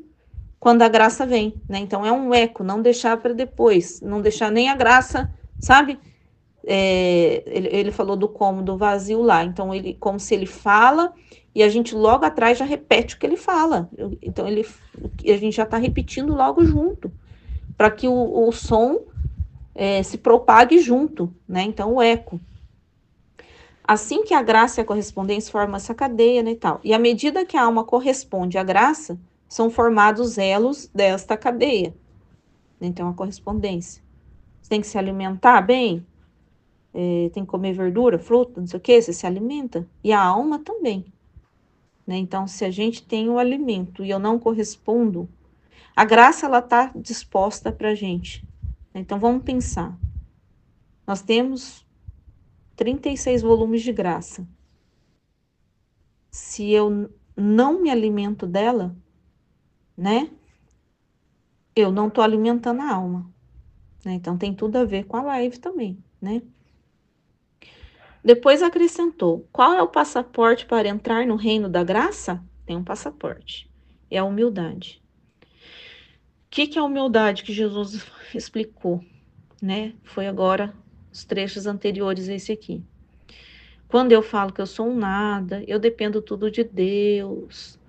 quando a graça vem, né? Então é um eco, não deixar para depois, não deixar nem a graça, sabe? Ele falou do cômodo vazio lá, então como se ele fala e a gente logo atrás já repete o que ele fala. Então a gente já está repetindo logo junto, para que o som se propague junto, né? Então o eco. Assim que a graça e a correspondência formam essa cadeia, né, e tal. E à medida que a alma corresponde à graça, são formados elos desta cadeia. Então, a correspondência. Você tem que se alimentar bem, tem que comer verdura, fruta, não sei o que, você se alimenta. E a alma também. Né? Então, se a gente tem o alimento e eu não correspondo, a graça, ela está disposta para a gente. Então, vamos pensar. Nós temos 36 volumes de graça. Se eu não me alimento dela, né? Eu não tô alimentando a alma, né? Então tem tudo a ver com a live também, né? Depois acrescentou: qual é o passaporte para entrar no reino da graça? Tem um passaporte. É a humildade. O que é a humildade que Jesus explicou, né? Foi agora os trechos anteriores a esse aqui. Quando eu falo que eu sou um nada, eu dependo tudo de Deus,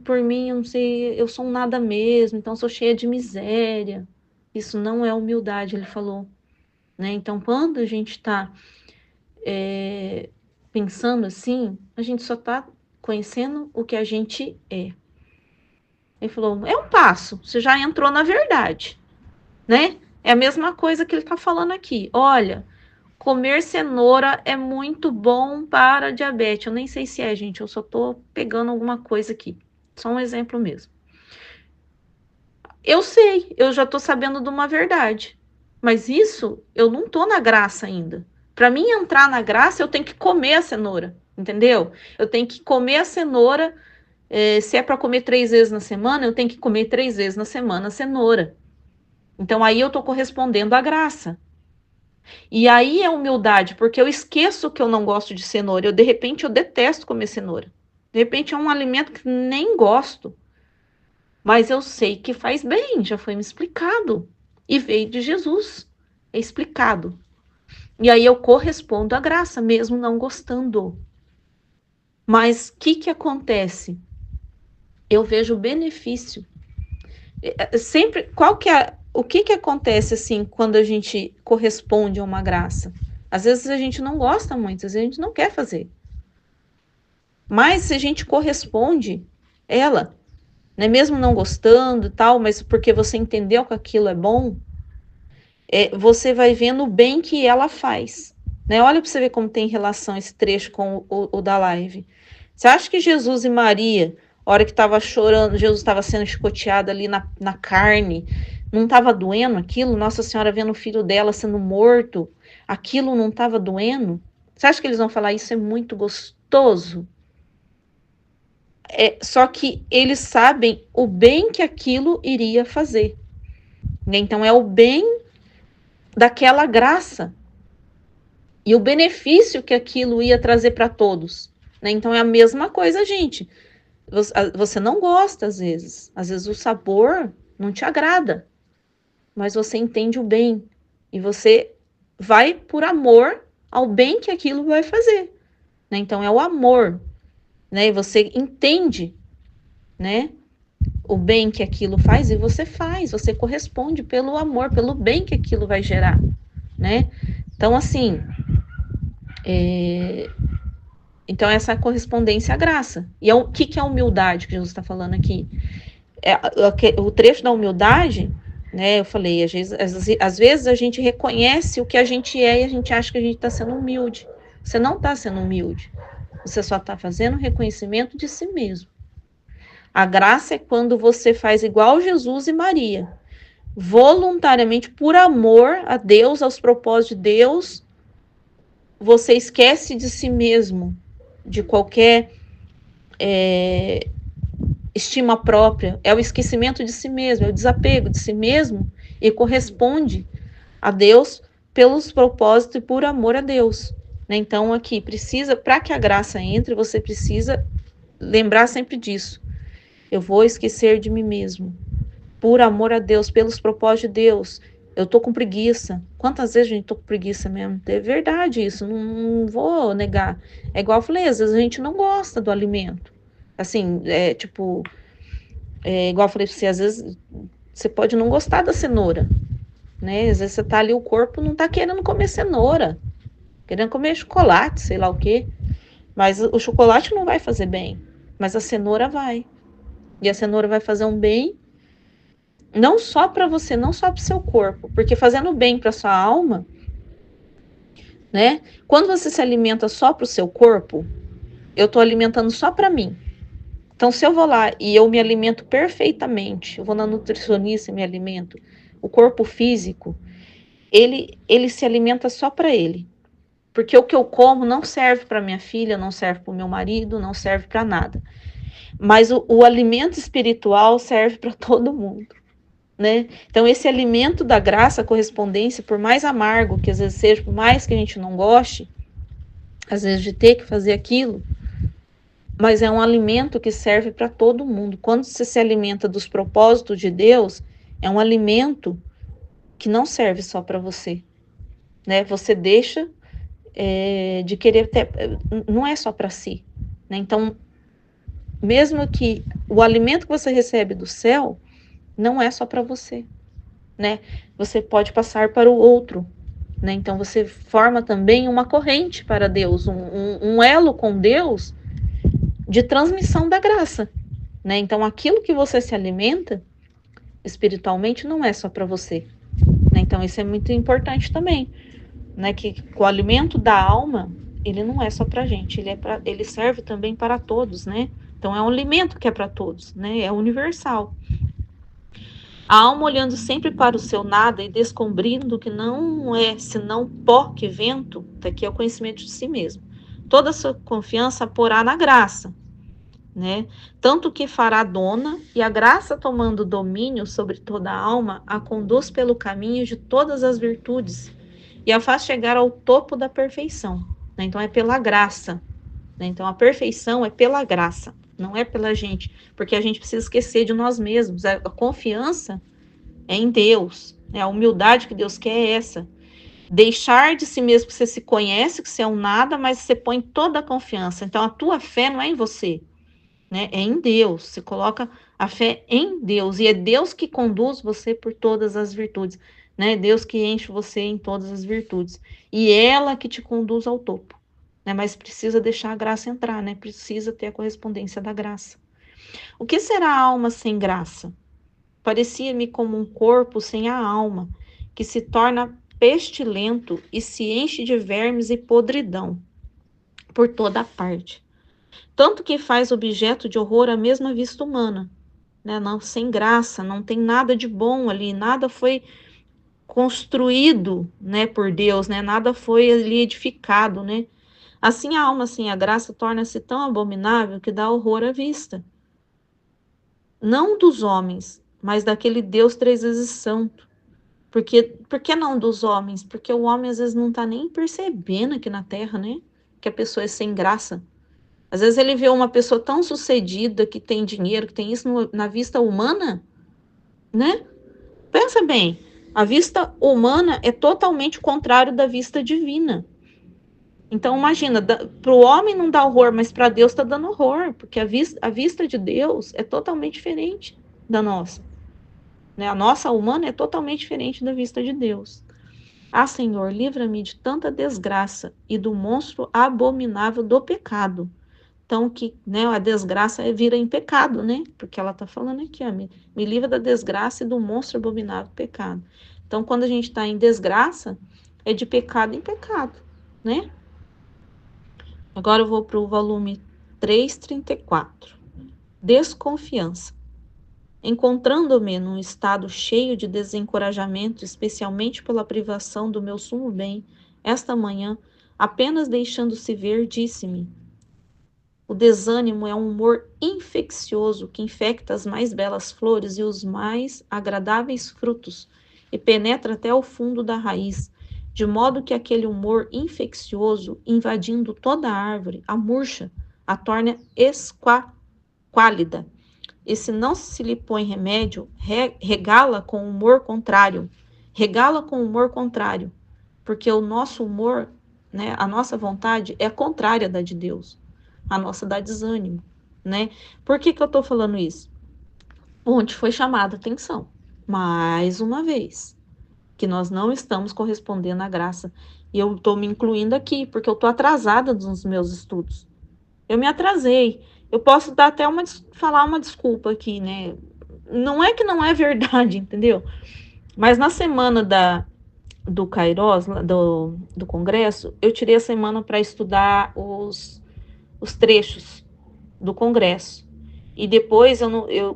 por mim, eu não sei, eu sou um nada mesmo, então sou cheia de miséria. Isso não é humildade, ele falou, né? Então, quando a gente está pensando assim, a gente só está conhecendo o que a gente é. Ele falou, é um passo, você já entrou na verdade, né? É a mesma coisa que ele está falando aqui. Olha, comer cenoura é muito bom para diabetes. Eu nem sei se é, gente, eu só tô pegando alguma coisa aqui. Só um exemplo mesmo. Eu sei, eu já tô sabendo de uma verdade. Mas isso, eu não tô na graça ainda. Para mim entrar na graça, eu tenho que comer a cenoura, entendeu? Eu tenho que comer a cenoura. Se é para comer 3 vezes na semana, eu tenho que comer 3 vezes na semana a cenoura. Então aí eu tô correspondendo à graça. E aí é humildade, porque eu esqueço que eu não gosto de cenoura. De repente, eu detesto comer cenoura. De repente, é um alimento que nem gosto. Mas eu sei que faz bem, já foi me explicado. E veio de Jesus. É explicado. E aí eu correspondo à graça, mesmo não gostando. Mas o que acontece? Eu vejo o benefício. Sempre, o que acontece assim quando a gente corresponde a uma graça? Às vezes a gente não gosta muito, às vezes a gente não quer fazer. Mas se a gente corresponde ela, né, mesmo não gostando e tal, mas porque você entendeu que aquilo é bom, você vai vendo o bem que ela faz. Né? Olha para você ver como tem relação esse trecho com o da live. Você acha que Jesus e Maria, a hora que estava chorando, Jesus estava sendo chicoteado ali na carne, não estava doendo aquilo? Nossa Senhora vendo o filho dela sendo morto, aquilo não estava doendo? Você acha que eles vão falar isso é muito gostoso? Só que eles sabem o bem que aquilo iria fazer. Então, é o bem daquela graça e o benefício que aquilo ia trazer para todos. Né? Então, é a mesma coisa, gente. Você não gosta, às vezes o sabor não te agrada, mas você entende o bem e você vai por amor ao bem que aquilo vai fazer. Né? Então, é o amor. Né? E você entende, né? O bem que aquilo faz e você corresponde pelo amor, pelo bem que aquilo vai gerar, né? Então, assim, então essa correspondência à graça. E o que é a humildade que Jesus está falando aqui? O trecho da humildade, né? Eu falei, às vezes a gente reconhece o que a gente é e a gente acha que a gente está sendo humilde. Você não está sendo humilde. Você só está fazendo reconhecimento de si mesmo. A graça é quando você faz igual Jesus e Maria, voluntariamente, por amor a Deus, aos propósitos de Deus, você esquece de si mesmo, de qualquer estima própria, é o esquecimento de si mesmo, é o desapego de si mesmo e corresponde a Deus pelos propósitos e por amor a Deus. Então, aqui, para que a graça entre, você precisa lembrar sempre disso. Eu vou esquecer de mim mesmo. Por amor a Deus, pelos propósitos de Deus. Eu tô com preguiça. Quantas vezes a gente tô com preguiça mesmo? É verdade isso, não vou negar. É igual eu falei, às vezes a gente não gosta do alimento. Assim, igual eu falei pra você, às vezes você pode não gostar da cenoura, né? Às vezes você tá ali, o corpo não tá querendo comer cenoura, querendo comer chocolate, sei lá o quê. Mas o chocolate não vai fazer bem, mas a cenoura vai. E a cenoura vai fazer um bem não só para você, não só para o seu corpo, porque fazendo bem para sua alma, né? Quando você se alimenta só para o seu corpo, eu estou alimentando só para mim. Então, se eu vou lá e eu me alimento perfeitamente, eu vou na nutricionista e me alimento, o corpo físico, ele se alimenta só para ele. Porque o que eu como não serve para minha filha, não serve para o meu marido, não serve para nada. Mas o alimento espiritual serve para todo mundo. Né? Então, esse alimento da graça, a correspondência, por mais amargo que às vezes seja, por mais que a gente não goste, às vezes de ter que fazer aquilo, mas é um alimento que serve para todo mundo. Quando você se alimenta dos propósitos de Deus, é um alimento que não serve só para você. né? Você deixa de querer ter, não é só para si, né? Então, mesmo que o alimento que você recebe do céu não é só para você, né? Você pode passar para o outro, né? Então você forma também uma corrente para Deus, um elo com Deus de transmissão da graça, né? Então aquilo que você se alimenta espiritualmente não é só para você, né? Então isso é muito importante também, né? Que o alimento da alma, ele não é só para gente, ele serve também para todos, né? Então é um alimento que é para todos, né? É universal. A alma olhando sempre para o seu nada e descobrindo que não é senão pó que vento, daqui é o conhecimento de si mesmo. Toda a sua confiança porá na graça, né? Tanto que fará dona, e a graça tomando domínio sobre toda a alma, a conduz pelo caminho de todas as virtudes e a faz chegar ao topo da perfeição, né? Então é pela graça, né? Então a perfeição é pela graça, não é pela gente, porque a gente precisa esquecer de nós mesmos. A confiança é em Deus, né? A humildade que Deus quer é essa. Deixar de si mesmo, que você se conhece, que você é um nada, mas você põe toda a confiança. Então a tua fé não é em você, né? É em Deus. Você coloca a fé em Deus, e é Deus que conduz você por todas as virtudes, né? Deus que enche você em todas as virtudes, e ela que te conduz ao topo, né? Mas precisa deixar a graça entrar, né? Precisa ter a correspondência da graça. O que será a alma sem graça? Parecia-me como um corpo sem a alma, que se torna pestilento e se enche de vermes e podridão por toda a parte. Tanto que faz objeto de horror a mesma vista humana, né? Não, sem graça, não tem nada de bom ali, nada foi construído, né, por Deus, né? Nada foi ali edificado, né? Assim a alma sem a graça torna-se tão abominável que dá horror à vista. Não dos homens, mas daquele Deus três vezes santo. Por que não dos homens? Porque o homem às vezes não está nem percebendo aqui na Terra, né? Que a pessoa é sem graça. Às vezes ele vê uma pessoa tão sucedida, que tem dinheiro, que tem isso na vista humana, né? Pensa bem, a vista humana é totalmente o contrário da vista divina. Então imagina, para o homem não dá horror, mas para Deus está dando horror, porque a vista de Deus é totalmente diferente da nossa, né? A nossa humana é totalmente diferente da vista de Deus. Ah, Senhor, livra-me de tanta desgraça e do monstro abominável do pecado. Então, que, né, a desgraça vira em pecado, né? Porque ela está falando aqui, ó, me livra da desgraça e do monstro abominável do pecado. Então, quando a gente está em desgraça, é de pecado em pecado, né? Agora eu vou para o volume 334. Desconfiança. Encontrando-me num estado cheio de desencorajamento, especialmente pela privação do meu sumo bem, esta manhã, apenas deixando-se ver, disse-me: o desânimo é um humor infeccioso que infecta as mais belas flores e os mais agradáveis frutos, e penetra até o fundo da raiz, de modo que aquele humor infeccioso, invadindo toda a árvore, a murcha, a torna esquálida. E se não se lhe põe remédio, regala com humor contrário. Regala com humor contrário, porque o nosso humor, né, a nossa vontade é contrária da de Deus. A nossa dá desânimo, né? Por que eu tô falando isso? Ontem foi chamada a atenção, mais uma vez, que nós não estamos correspondendo à graça. E eu tô me incluindo aqui, porque eu tô atrasada nos meus estudos. Eu me atrasei. Eu posso dar até falar uma desculpa aqui, né? Não é que não é verdade, entendeu? Mas na semana do Kairos, do congresso, eu tirei a semana para estudar os trechos do congresso. E depois,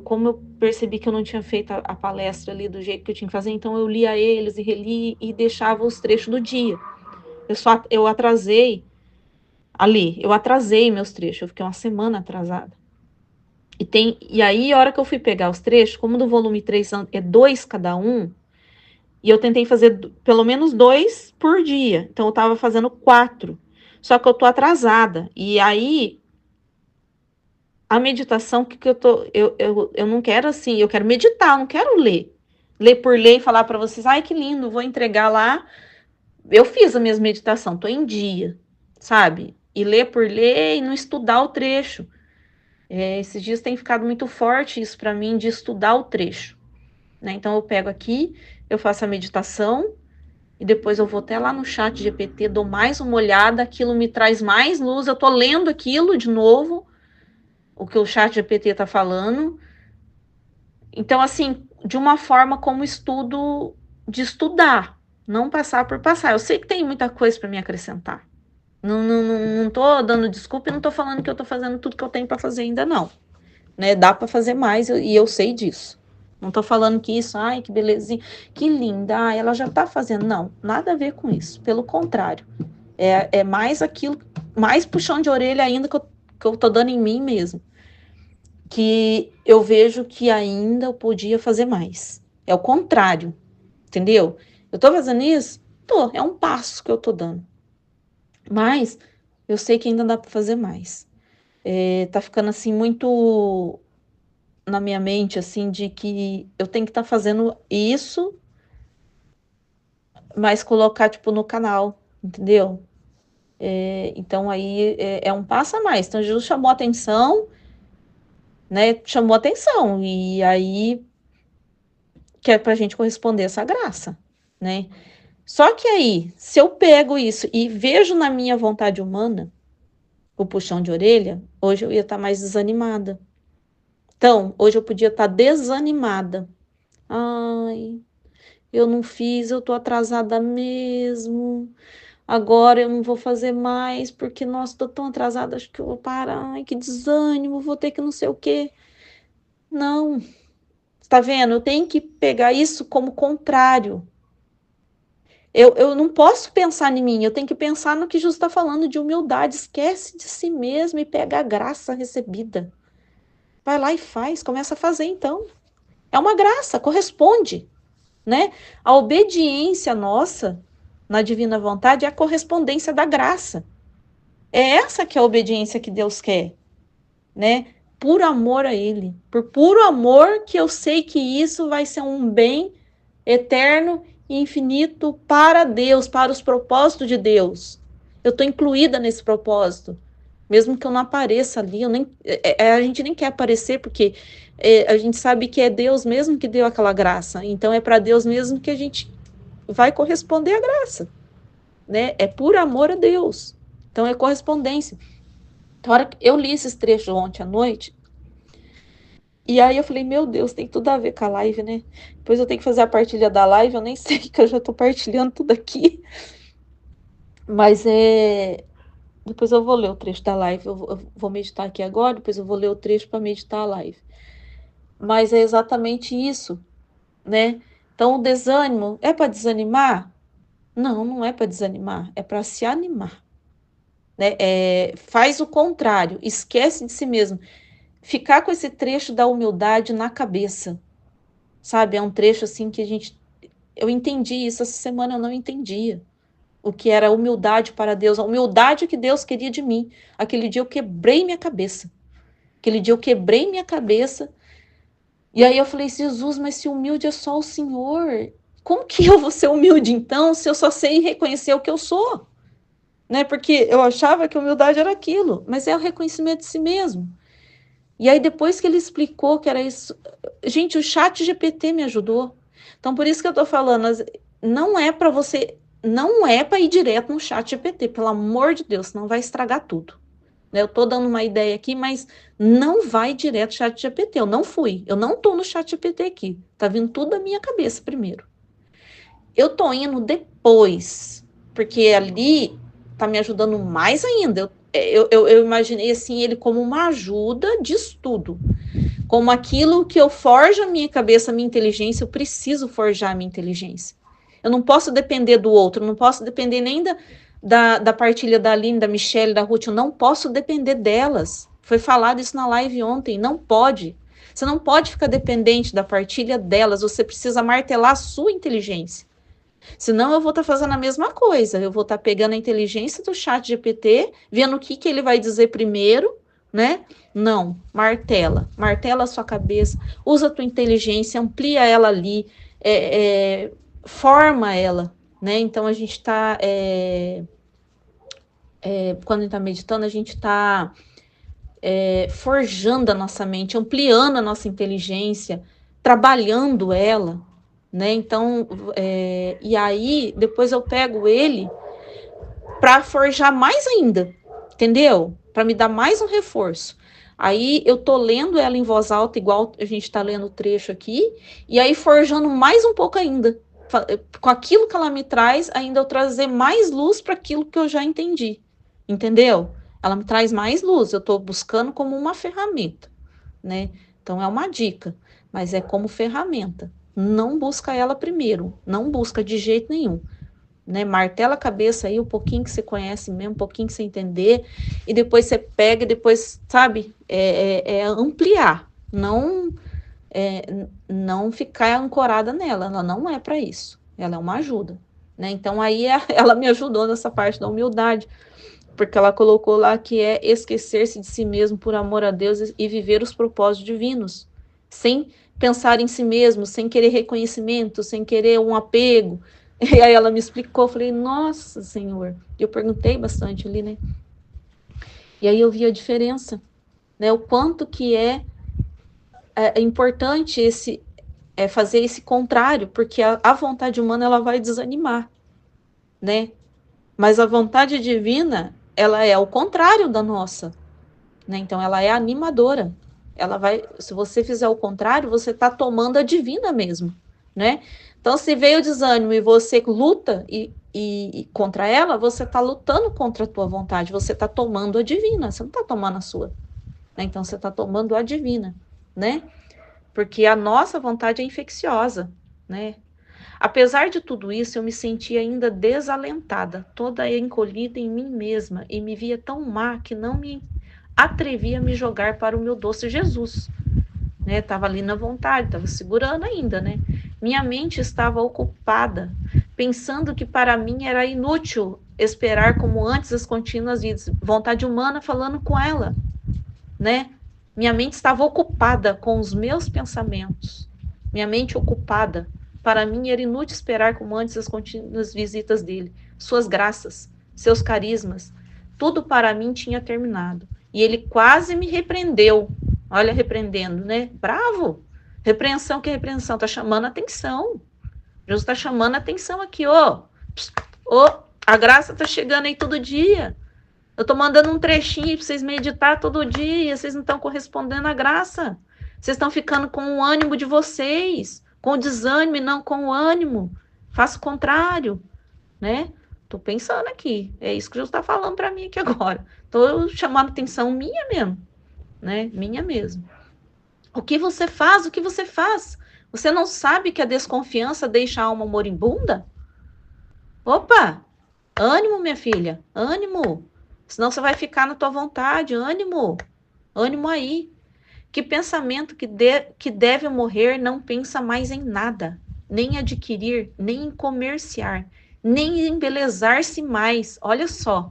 como eu percebi que eu não tinha feito a palestra ali do jeito que eu tinha que fazer, então eu lia eles e reli e deixava os trechos do dia. Eu atrasei meus trechos, eu fiquei uma semana atrasada. E aí, a hora que eu fui pegar os trechos, como do volume 3 é 2 cada um, e eu tentei fazer pelo menos 2 por dia. Então, eu tava fazendo 4. Só que eu tô atrasada. E aí, a meditação, eu não quero assim, eu quero meditar, eu não quero ler. Ler por ler e falar para vocês, ai, que lindo, vou entregar lá, eu fiz a minha meditação, tô em dia, sabe? E ler por ler e não estudar o trecho. Esses dias tem ficado muito forte isso para mim, de estudar o trecho, né? Então eu pego aqui, eu faço a meditação, e depois eu vou até lá no chat GPT, dou mais uma olhada, aquilo me traz mais luz, eu tô lendo aquilo de novo, o que o chat GPT tá falando. Então, assim, de uma forma como estudo, de estudar, não passar por passar. Eu sei que tem muita coisa para me acrescentar. Não tô dando desculpa e não tô falando que eu tô fazendo tudo que eu tenho para fazer ainda, não. Né? Dá para fazer mais e eu sei disso. Não tô falando que isso, ai, que belezinha, que linda, ai, ela já tá fazendo. Não, nada a ver com isso. Pelo contrário, é mais aquilo, mais puxão de orelha ainda que eu tô dando em mim mesmo. Que eu vejo que ainda eu podia fazer mais. É o contrário, entendeu? Eu tô fazendo isso? Tô, é um passo que eu tô dando. Mas eu sei que ainda dá para fazer mais. Tá ficando assim muito na minha mente, assim, de que eu tenho que estar fazendo isso, mas colocar, tipo, no canal, entendeu? Então aí é um passo a mais. Então Jesus chamou atenção, né? Chamou atenção. E aí que é pra gente corresponder a essa graça, né? Só que aí, se eu pego isso e vejo na minha vontade humana o puxão de orelha, hoje eu ia estar mais desanimada. Então, hoje eu podia estar desanimada. Ai, eu não fiz, eu tô atrasada mesmo. Agora eu não vou fazer mais, porque, nossa, tô tão atrasada, acho que eu vou parar. Ai, que desânimo, vou ter que não sei o quê. Não, tá vendo? Eu tenho que pegar isso como contrário. Eu não posso pensar em mim, eu tenho que pensar no que Jesus está falando de humildade. Esquece de si mesmo e pega a graça recebida. Vai lá e faz, começa a fazer então. É uma graça, corresponde, né? A obediência nossa na divina vontade é a correspondência da graça. É essa que é a obediência que Deus quer, né? Por amor a Ele. Por puro amor que eu sei que isso vai ser um bem eterno e infinito para Deus, para os propósitos de Deus. Eu estou incluída nesse propósito. Mesmo que eu não apareça ali, a gente nem quer aparecer, porque a gente sabe que é Deus mesmo que deu aquela graça. Então é para Deus mesmo que a gente vai corresponder à graça, né? É por amor a Deus. Então é correspondência. A hora que eu li esses trechos ontem à noite, e aí eu falei, meu Deus, tem tudo a ver com a live, né? Depois eu tenho que fazer a partilha da live, eu nem sei que eu já tô partilhando tudo aqui. Mas depois eu vou ler o trecho da live, eu vou meditar aqui agora, depois eu vou ler o trecho para meditar a live. Mas é exatamente isso, né? Então o desânimo é para desanimar? Não, não é para desanimar, é para se animar, né? Faz o contrário, esquece de si mesmo. Ficar com esse trecho da humildade na cabeça, sabe? É um trecho assim que eu entendi isso, essa semana eu não entendia o que era humildade para Deus, a humildade que Deus queria de mim. Aquele dia eu quebrei minha cabeça. E aí eu falei, Jesus, mas se humilde é só o Senhor, como que eu vou ser humilde então, se eu só sei reconhecer o que eu sou? Né? Porque eu achava que humildade era aquilo, mas é o reconhecimento de si mesmo. E aí depois que ele explicou que era isso, gente, o chat GPT me ajudou. Então por isso que eu tô falando, não é para você, não é para ir direto no chat GPT, pelo amor de Deus, senão vai estragar tudo. Eu tô dando uma ideia aqui, mas não vai direto no chat GPT. Eu não fui, eu não tô no chat GPT aqui. Tá vindo tudo da minha cabeça primeiro. Eu tô indo depois, porque ali tá me ajudando mais ainda. Eu imaginei assim ele como uma ajuda de estudo, como aquilo que eu forjo a minha cabeça, a minha inteligência. Eu preciso forjar a minha inteligência. Eu não posso depender do outro, não posso depender nem da partilha da Aline, da Michelle, da Ruth. Eu não posso depender delas. Foi falado isso na live ontem. Não pode. Você não pode ficar dependente da partilha delas. Você precisa martelar a sua inteligência. Senão eu vou estar fazendo a mesma coisa. Eu vou estar pegando a inteligência do chat GPT, vendo o que ele vai dizer primeiro, né? Não, martela a sua cabeça, usa a tua inteligência, amplia ela ali, forma ela, né? Então a gente está, quando a gente está meditando, a gente está forjando a nossa mente, ampliando a nossa inteligência, trabalhando ela, né? Então, e aí depois eu pego ele para forjar mais ainda, entendeu? Para me dar mais um reforço. Aí eu tô lendo ela em voz alta, igual a gente tá lendo o trecho aqui, e aí forjando mais um pouco ainda. Com aquilo que ela me traz, ainda eu trazer mais luz para aquilo que eu já entendi. Entendeu? Ela me traz mais luz, eu tô buscando como uma ferramenta, né? Então é uma dica, mas é como ferramenta. Não busca ela primeiro, não busca de jeito nenhum, né? Martela a cabeça aí, um pouquinho que você conhece mesmo, um pouquinho que você entender, e depois você pega e depois, sabe, ampliar, não ficar ancorada nela, ela não é para isso, ela é uma ajuda, né? Então aí ela me ajudou nessa parte da humildade, porque ela colocou lá que é esquecer-se de si mesmo por amor a Deus e viver os propósitos divinos, sem pensar em si mesmo, sem querer reconhecimento, sem querer um apego. E aí ela me explicou, eu falei, nossa, Senhor. Eu perguntei bastante ali, né? E aí eu vi a diferença, né? O quanto que é importante fazer esse contrário, porque a vontade humana ela vai desanimar, né? Mas a vontade divina, ela é o contrário da nossa, né? Então ela é animadora. Ela vai, se você fizer o contrário, você está tomando a divina mesmo, né? Então, se veio o desânimo e você luta e contra ela, você está lutando contra a tua vontade, você está tomando a divina, você não está tomando a sua, né? Então você está tomando a divina, né? Porque a nossa vontade é infecciosa, né? Apesar de tudo isso, eu me sentia ainda desalentada, toda encolhida em mim mesma, e me via tão má que não me atrevia a me jogar para o meu doce Jesus, né? Tava ali na vontade, tava segurando ainda, né? Minha mente estava ocupada, pensando que para mim era inútil esperar como antes as contínuas vidas, vontade humana falando com ela, né? Minha mente estava ocupada com os meus pensamentos, minha mente ocupada. Para mim era inútil esperar como antes as contínuas visitas dele, suas graças, seus carismas. Tudo para mim tinha terminado. E ele quase me repreendeu. Olha, repreendendo, né? Bravo! Repreensão, que repreensão? Tá chamando atenção. Jesus está chamando atenção aqui, ó. Ó, a graça tá chegando aí todo dia. Eu tô mandando um trechinho para vocês meditar todo dia, vocês não estão correspondendo à graça. Vocês estão ficando com o ânimo de vocês, com o desânimo e não com o ânimo. Faça o contrário, né? Tô pensando aqui. É isso que Jesus está falando para mim aqui agora. Tô chamando atenção minha mesmo, né? Minha mesmo. O que você faz? O que você faz? Você não sabe que a desconfiança deixa a alma moribunda? Opa! Ânimo, minha filha, ânimo. Senão você vai ficar na tua vontade, ânimo. Ânimo aí. Que pensamento que deve morrer não pensa mais em nada, nem adquirir, nem em comerciar, nem em embelezar-se mais. Olha só,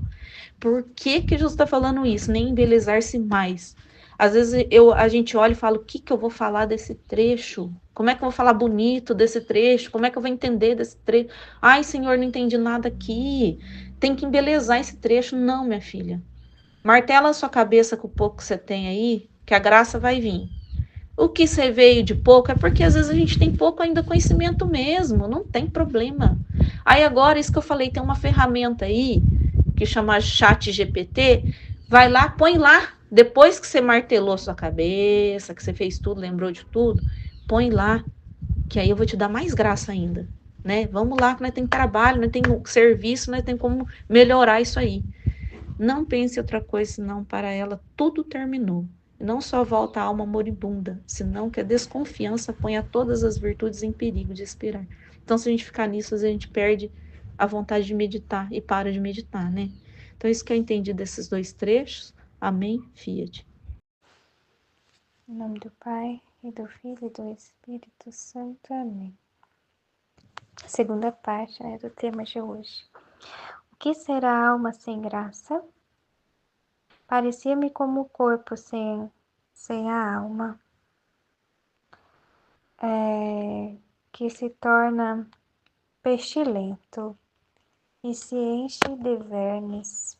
por que que Jesus está falando isso? Nem embelezar-se mais. Às vezes a gente olha e fala, o que que eu vou falar desse trecho? Como é que eu vou falar bonito desse trecho? Como é que eu vou entender desse trecho? Ai, Senhor, não entendi nada aqui. Tem que embelezar esse trecho. Não, minha filha. Martela a sua cabeça com o pouco que você tem aí, que a graça vai vir. O que você veio de pouco é porque às vezes a gente tem pouco ainda conhecimento mesmo, não tem problema. Aí agora, isso que eu falei, tem uma ferramenta aí que chama Chat GPT, vai lá, põe lá, depois que você martelou sua cabeça, que você fez tudo, lembrou de tudo, põe lá, que aí eu vou te dar mais graça ainda, né? Vamos lá, que nós tem trabalho, nós tem serviço, nós tem como melhorar isso aí. Não pense outra coisa senão para ela tudo terminou. Não só volta a alma moribunda, senão que a desconfiança ponha todas as virtudes em perigo de expirar. Então, se a gente ficar nisso, a gente perde a vontade de meditar e para de meditar, né? Então, isso que eu entendi desses dois trechos. Amém, Fiat. Em nome do Pai, e do Filho, e do Espírito Santo. Amém. Segunda parte, né, do tema de hoje. O que será a alma sem graça? Parecia-me como o corpo sem a alma, que se torna pestilento e se enche de vermes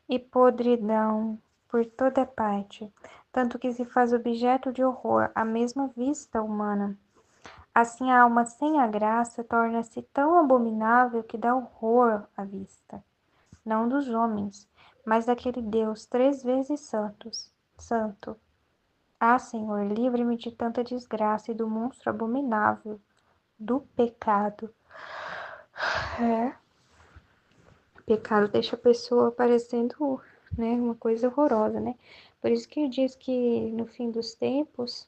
e podridão por toda parte, tanto que se faz objeto de horror à mesma vista humana. Assim, a alma sem a graça torna-se tão abominável que dá horror à vista, não dos homens, mas daquele Deus 3 vezes santo. Ah, Senhor, livre-me de tanta desgraça e do monstro abominável, do pecado. O pecado deixa a pessoa parecendo, né, uma coisa horrorosa, né? Por isso que diz que no fim dos tempos,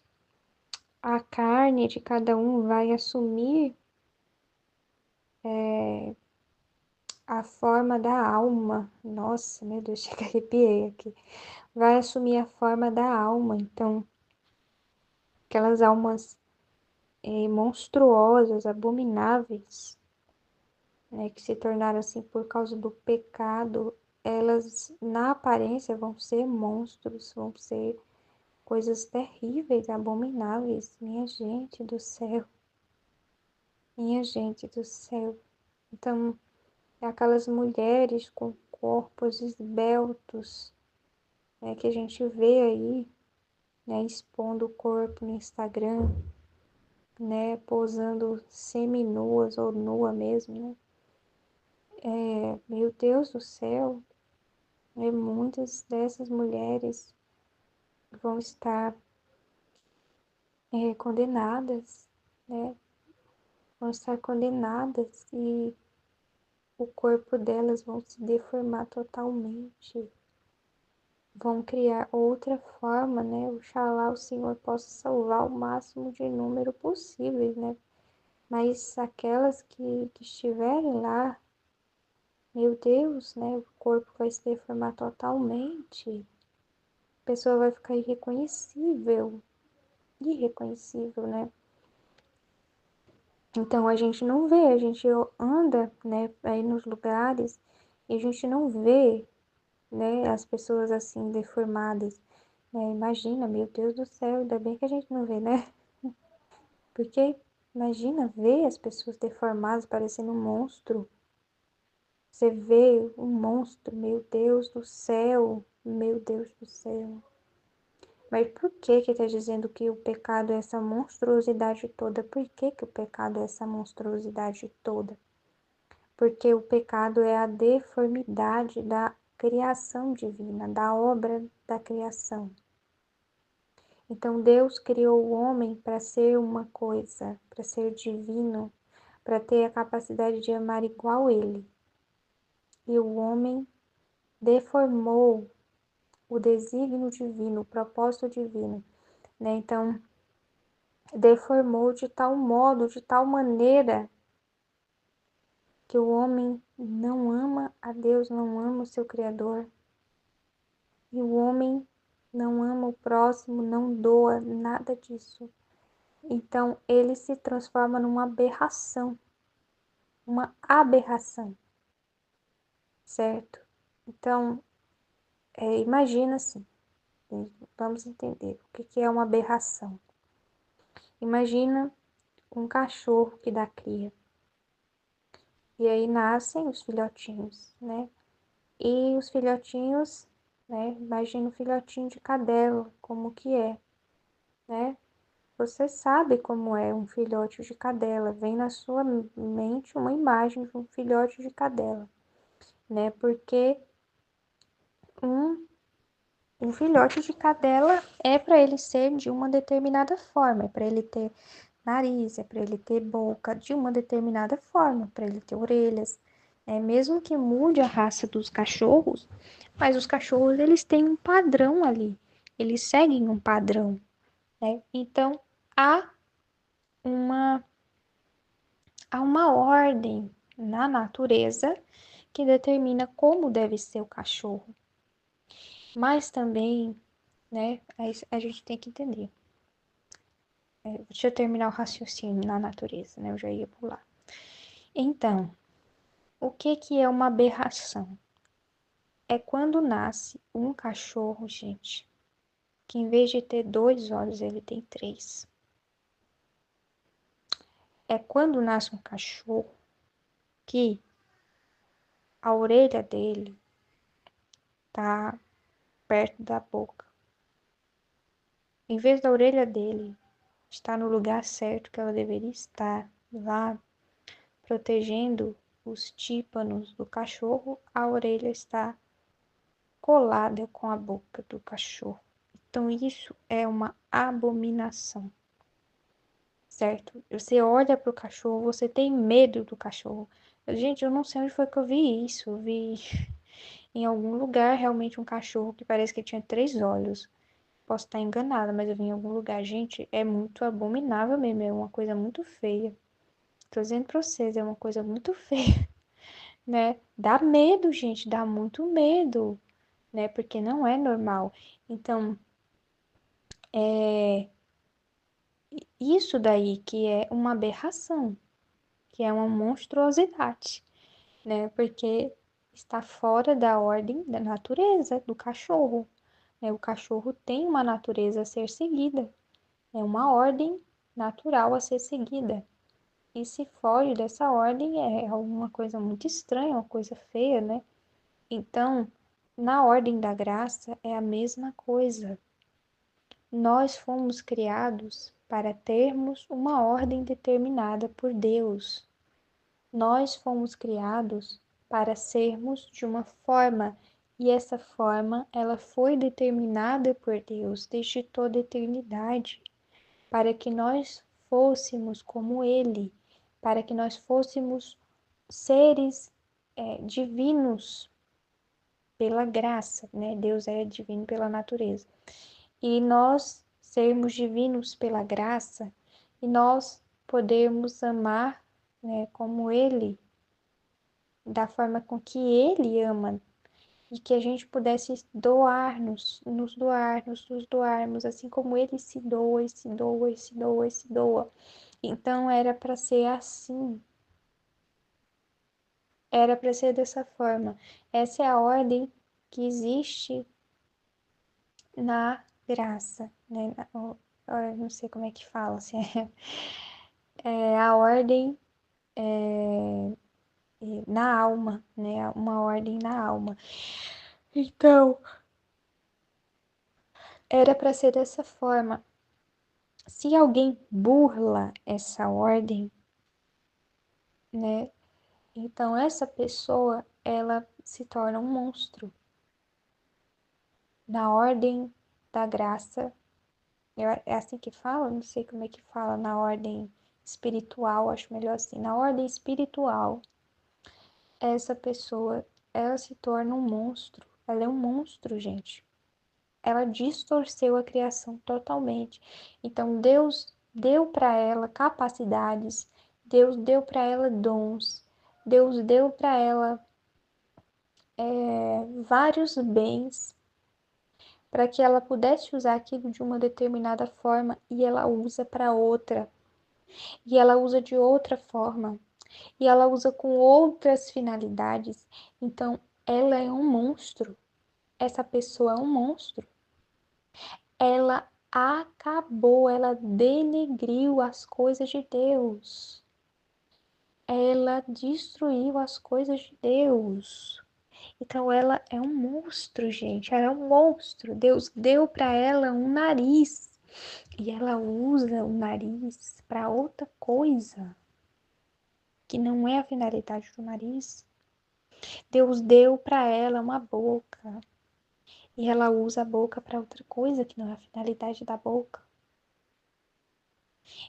a carne de cada um vai assumir a forma da alma. Nossa, meu Deus, chega arrepiei aqui. Vai assumir a forma da alma. Então, aquelas almas monstruosas, abomináveis, né, que se tornaram assim por causa do pecado, elas na aparência vão ser monstros, vão ser coisas terríveis, abomináveis. Minha gente do céu, minha gente do céu. Então, aquelas mulheres com corpos esbeltos, né, que a gente vê aí, né, expondo o corpo no Instagram, né, posando semi-nuas ou nua mesmo, né? Meu Deus do céu, muitas dessas mulheres vão estar condenadas, né? Vão estar condenadas e o corpo delas vão se deformar totalmente. Vão criar outra forma, né? Oxalá o Senhor possa salvar o máximo de número possível, né? Mas aquelas que estiverem lá, meu Deus, né? O corpo vai se deformar totalmente. A pessoa vai ficar irreconhecível, né? Então a gente não vê, a gente anda, né, aí nos lugares e a gente não vê, né, as pessoas assim deformadas, né? Imagina, meu Deus do céu, ainda bem que a gente não vê, né? Porque imagina ver as pessoas deformadas parecendo um monstro. Você vê um monstro, meu Deus do céu, meu Deus do céu. Mas por que está dizendo que o pecado é essa monstruosidade toda? Por que o pecado é essa monstruosidade toda? Porque o pecado é a deformidade da criação divina, da obra da criação. Então Deus criou o homem para ser uma coisa, para ser divino, para ter a capacidade de amar igual ele. E o homem deformou o desígnio divino, o propósito divino, né? Então, deformou de tal modo, de tal maneira, que o homem não ama a Deus, não ama o seu Criador. E o homem não ama o próximo, não doa nada disso. Então, ele se transforma numa aberração, uma aberração, certo? Então, imagina assim, vamos entender o que é uma aberração. Imagina um cachorro que dá cria. E aí nascem os filhotinhos, né? E os filhotinhos, né? Imagina um filhotinho de cadela, como que é, né? Você sabe como é um filhote de cadela, vem na sua mente uma imagem de um filhote de cadela, né? Porque um filhote de cadela é para ele ser de uma determinada forma, é para ele ter nariz, é para ele ter boca de uma determinada forma, para ele ter orelhas. Mesmo que mude a raça dos cachorros, mas os cachorros eles têm um padrão ali, eles seguem um padrão, né? Então há uma, há uma ordem na natureza que determina como deve ser o cachorro. Mas também, né, a gente tem que entender. Deixa eu terminar o raciocínio na natureza, né? Eu já ia pular. Então, o que é uma aberração? É quando nasce um cachorro, gente, que em vez de ter 2 olhos, ele tem 3. é quando nasce um cachorro que a orelha dele tá perto da boca. Em vez da orelha dele estar no lugar certo que ela deveria estar, lá, protegendo os tímpanos do cachorro, a orelha está colada com a boca do cachorro. Então isso é uma abominação, certo? Você olha para o cachorro, você tem medo do cachorro. Gente, eu não sei onde foi que eu vi isso. Eu vi em algum lugar realmente um cachorro que parece que tinha 3 olhos. Posso estar enganada, mas eu vi em algum lugar. Gente, é muito abominável mesmo, é uma coisa muito feia. Tô dizendo pra vocês, é uma coisa muito feia, né? Dá medo, gente, dá muito medo, né? Porque não é normal. Então, é isso daí que é uma aberração, que é uma monstruosidade, né? Porque está fora da ordem da natureza do cachorro, né? O cachorro tem uma natureza a ser seguida, é uma ordem natural a ser seguida. E se foge dessa ordem é alguma coisa muito estranha, uma coisa feia, né? Então, na ordem da graça é a mesma coisa. Nós fomos criados para termos uma ordem determinada por Deus. Nós fomos criados para sermos de uma forma, e essa forma ela foi determinada por Deus desde toda a eternidade, para que nós fôssemos como Ele, para que nós fôssemos seres divinos pela graça, né? Deus é divino pela natureza. E nós sermos divinos pela graça, e nós podermos amar, né, como Ele, da forma com que Ele ama, e que a gente pudesse doar-nos, nos doarmos, assim como Ele se doa, e se doa, e se doa, e se doa. Então era para ser assim, era para ser dessa forma. Essa é a ordem que existe na graça, né? Eu não sei como é que fala, assim, é a ordem na alma, né? Uma ordem na alma. Então, era para ser dessa forma. Se alguém burla essa ordem, né? Então essa pessoa, ela se torna um monstro. Na ordem da graça, é assim que fala? Não sei como é que fala na ordem espiritual, acho melhor assim. Na ordem espiritual, essa pessoa, ela se torna um monstro. Ela é um monstro, gente. Ela distorceu a criação totalmente. Então, Deus deu para ela capacidades, Deus deu para ela dons, Deus deu para ela vários bens para que ela pudesse usar aquilo de uma determinada forma e ela usa para outra. E ela usa de outra forma. E ela usa com outras finalidades. Então, ela é um monstro. Essa pessoa é um monstro. Ela acabou, ela denegriu as coisas de Deus. Ela destruiu as coisas de Deus. Então ela é um monstro, gente. Ela é um monstro. Deus deu para ela um nariz e ela usa o nariz para outra coisa que não é a finalidade do nariz. Deus deu para ela uma boca e ela usa a boca para outra coisa que não é a finalidade da boca.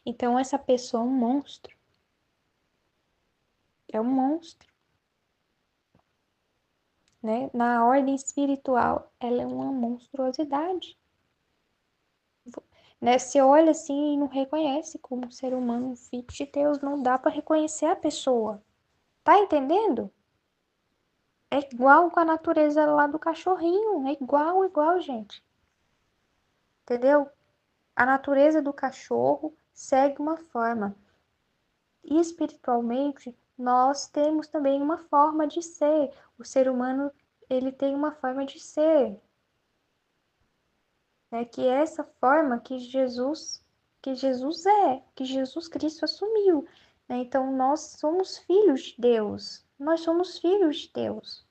Então essa pessoa é um monstro. É um monstro, né? Na ordem espiritual, ela é uma monstruosidade, né? Você olha assim e não reconhece como ser humano, um filho de Deus, não dá para reconhecer a pessoa. Tá entendendo? É igual com a natureza lá do cachorrinho, é igual, igual, gente. Entendeu? A natureza do cachorro segue uma forma. E espiritualmente, nós temos também uma forma de ser. O ser humano, ele tem uma forma de ser, né? Que é essa forma que Jesus é, que Jesus Cristo assumiu. né? Então, nós somos filhos de Deus. Nós somos filhos de Deus,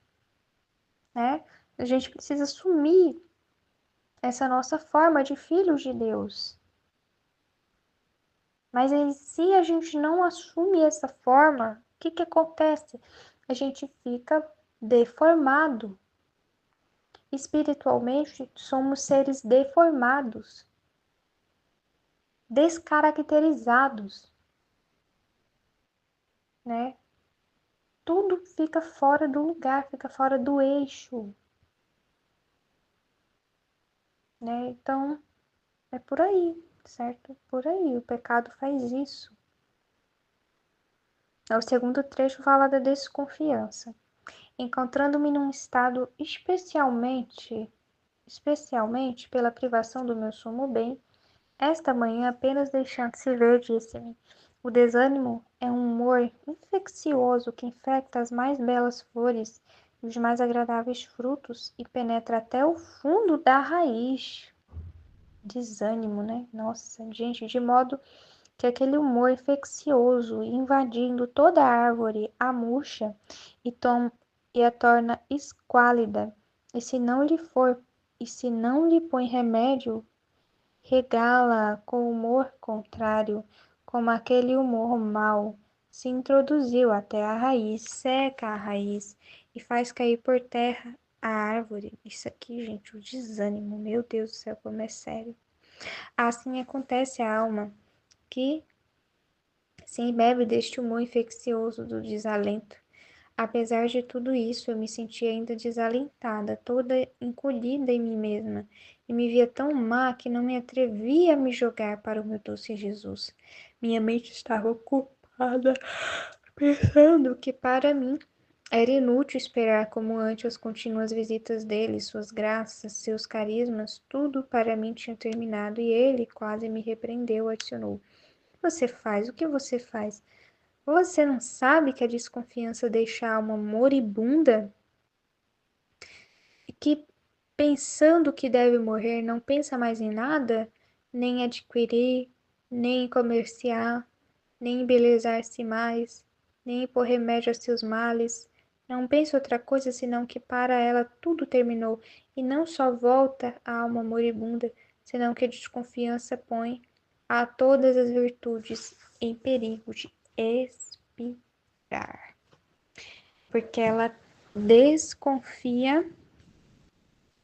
né? A gente precisa assumir essa nossa forma de filhos de Deus. Mas aí, se a gente não assume essa forma, o que que acontece? A gente fica deformado. Espiritualmente, somos seres deformados, descaracterizados, né? Tudo fica fora do lugar, fica fora do eixo, né? Então, é por aí, certo? Por aí, o pecado faz isso. O segundo trecho fala da desconfiança. Encontrando-me num estado especialmente pela privação do meu sumo bem, esta manhã apenas deixando-se ver, disse-me, o desânimo é um humor infeccioso que infecta as mais belas flores e os mais agradáveis frutos e penetra até o fundo da raiz. Desânimo, né? Nossa, gente, de modo que aquele humor infeccioso invadindo toda a árvore a murcha e a torna esquálida, e se não lhe for, e se não lhe põe remédio, regala com humor contrário, como aquele humor mau, se introduziu até a raiz, seca a raiz e faz cair por terra a árvore. Isso aqui, gente, o desânimo, meu Deus do céu, como é sério. Assim acontece à alma, que se embebe deste humor infeccioso do desalento. Apesar de tudo isso, eu me sentia ainda desalentada, toda encolhida em mim mesma, e me via tão má que não me atrevia a me jogar para o meu doce Jesus. Minha mente estava ocupada, pensando que para mim era inútil esperar como antes as contínuas visitas dele, suas graças, seus carismas, tudo para mim tinha terminado, e ele quase me repreendeu, adicionou. O que você faz? O que você faz? Você não sabe que a desconfiança deixa a alma moribunda e que, pensando que deve morrer, não pensa mais em nada, nem em adquirir, nem em comerciar, nem em embelezar-se mais, nem em pôr remédio a seus males. Não pensa outra coisa senão que para ela tudo terminou, e não só volta a alma moribunda, senão que a desconfiança põe a todas as virtudes em perigo de expirar. Porque ela desconfia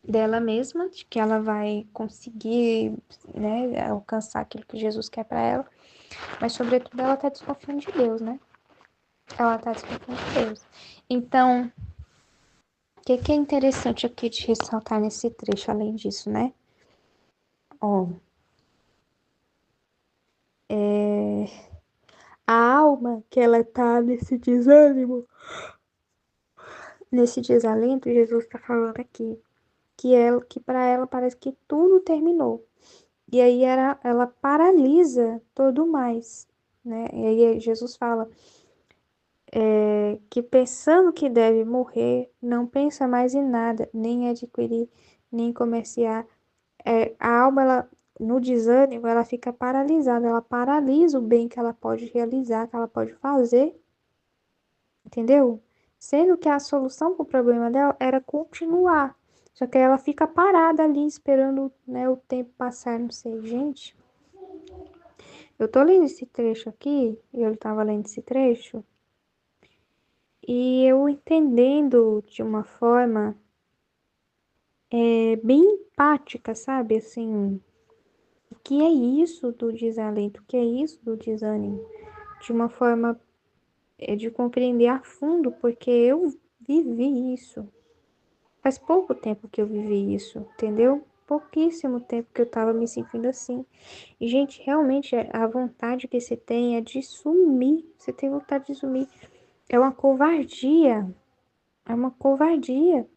dela mesma, de que ela vai conseguir, né, alcançar aquilo que Jesus quer para ela, mas sobretudo ela está desconfiando de Deus, né? Ela está desconfiando de Deus. Então, o que é interessante aqui de ressaltar nesse trecho, além disso, né? Ó, a alma que ela tá nesse desânimo, nesse desalento, Jesus está falando aqui que para ela parece que tudo terminou. E aí ela paralisa todo mais, né? E aí Jesus fala que pensando que deve morrer, não pensa mais em nada, nem adquirir, nem comerciar. A alma, ela, no desânimo, ela fica paralisada, ela paralisa o bem que ela pode realizar, que ela pode fazer, entendeu? Sendo que a solução para o problema dela era continuar. Só que aí ela fica parada ali, esperando, né, o tempo passar, não sei. Gente, eu tô lendo esse trecho aqui, eu tava lendo esse trecho, e eu entendendo de uma forma bem empática, sabe? Assim, o que é isso do desalento? O que é isso do desânimo? De uma forma de compreender a fundo, porque eu vivi isso. Faz pouco tempo que eu vivi isso, entendeu? Pouquíssimo tempo que eu tava me sentindo assim. E, gente, realmente a vontade que você tem é de sumir. Você tem vontade de sumir. É uma covardia. É uma covardia.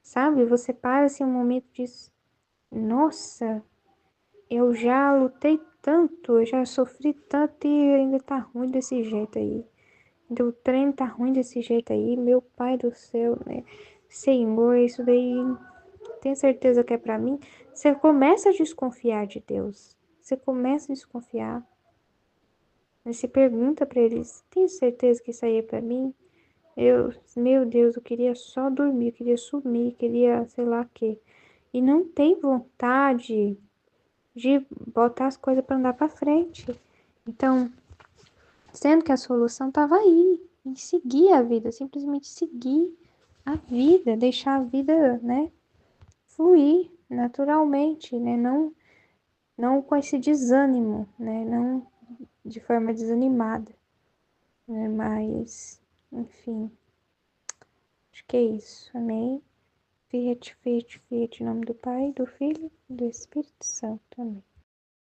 Sabe? Você para assim um momento e diz: nossa, eu já lutei tanto, eu já sofri tanto e ainda tá ruim desse jeito aí. O trem tá ruim desse jeito aí, meu pai do céu, né? Senhor, isso daí, tem certeza que é pra mim? Você começa a desconfiar de Deus. Você começa a desconfiar. Mas se pergunta para eles, tenho certeza que isso aí é para mim? Meu Deus, eu queria só dormir, eu queria sumir, queria sei lá o quê. E não tem vontade de botar as coisas para andar para frente. Então, sendo que a solução estava aí, em seguir a vida, simplesmente seguir a vida, deixar a vida, né, fluir naturalmente, né, não com esse desânimo, né, não de forma desanimada, né, mas, enfim, acho que é isso, amém? Fiat, fiat, fiat, em nome do Pai, do Filho e do Espírito Santo, amém.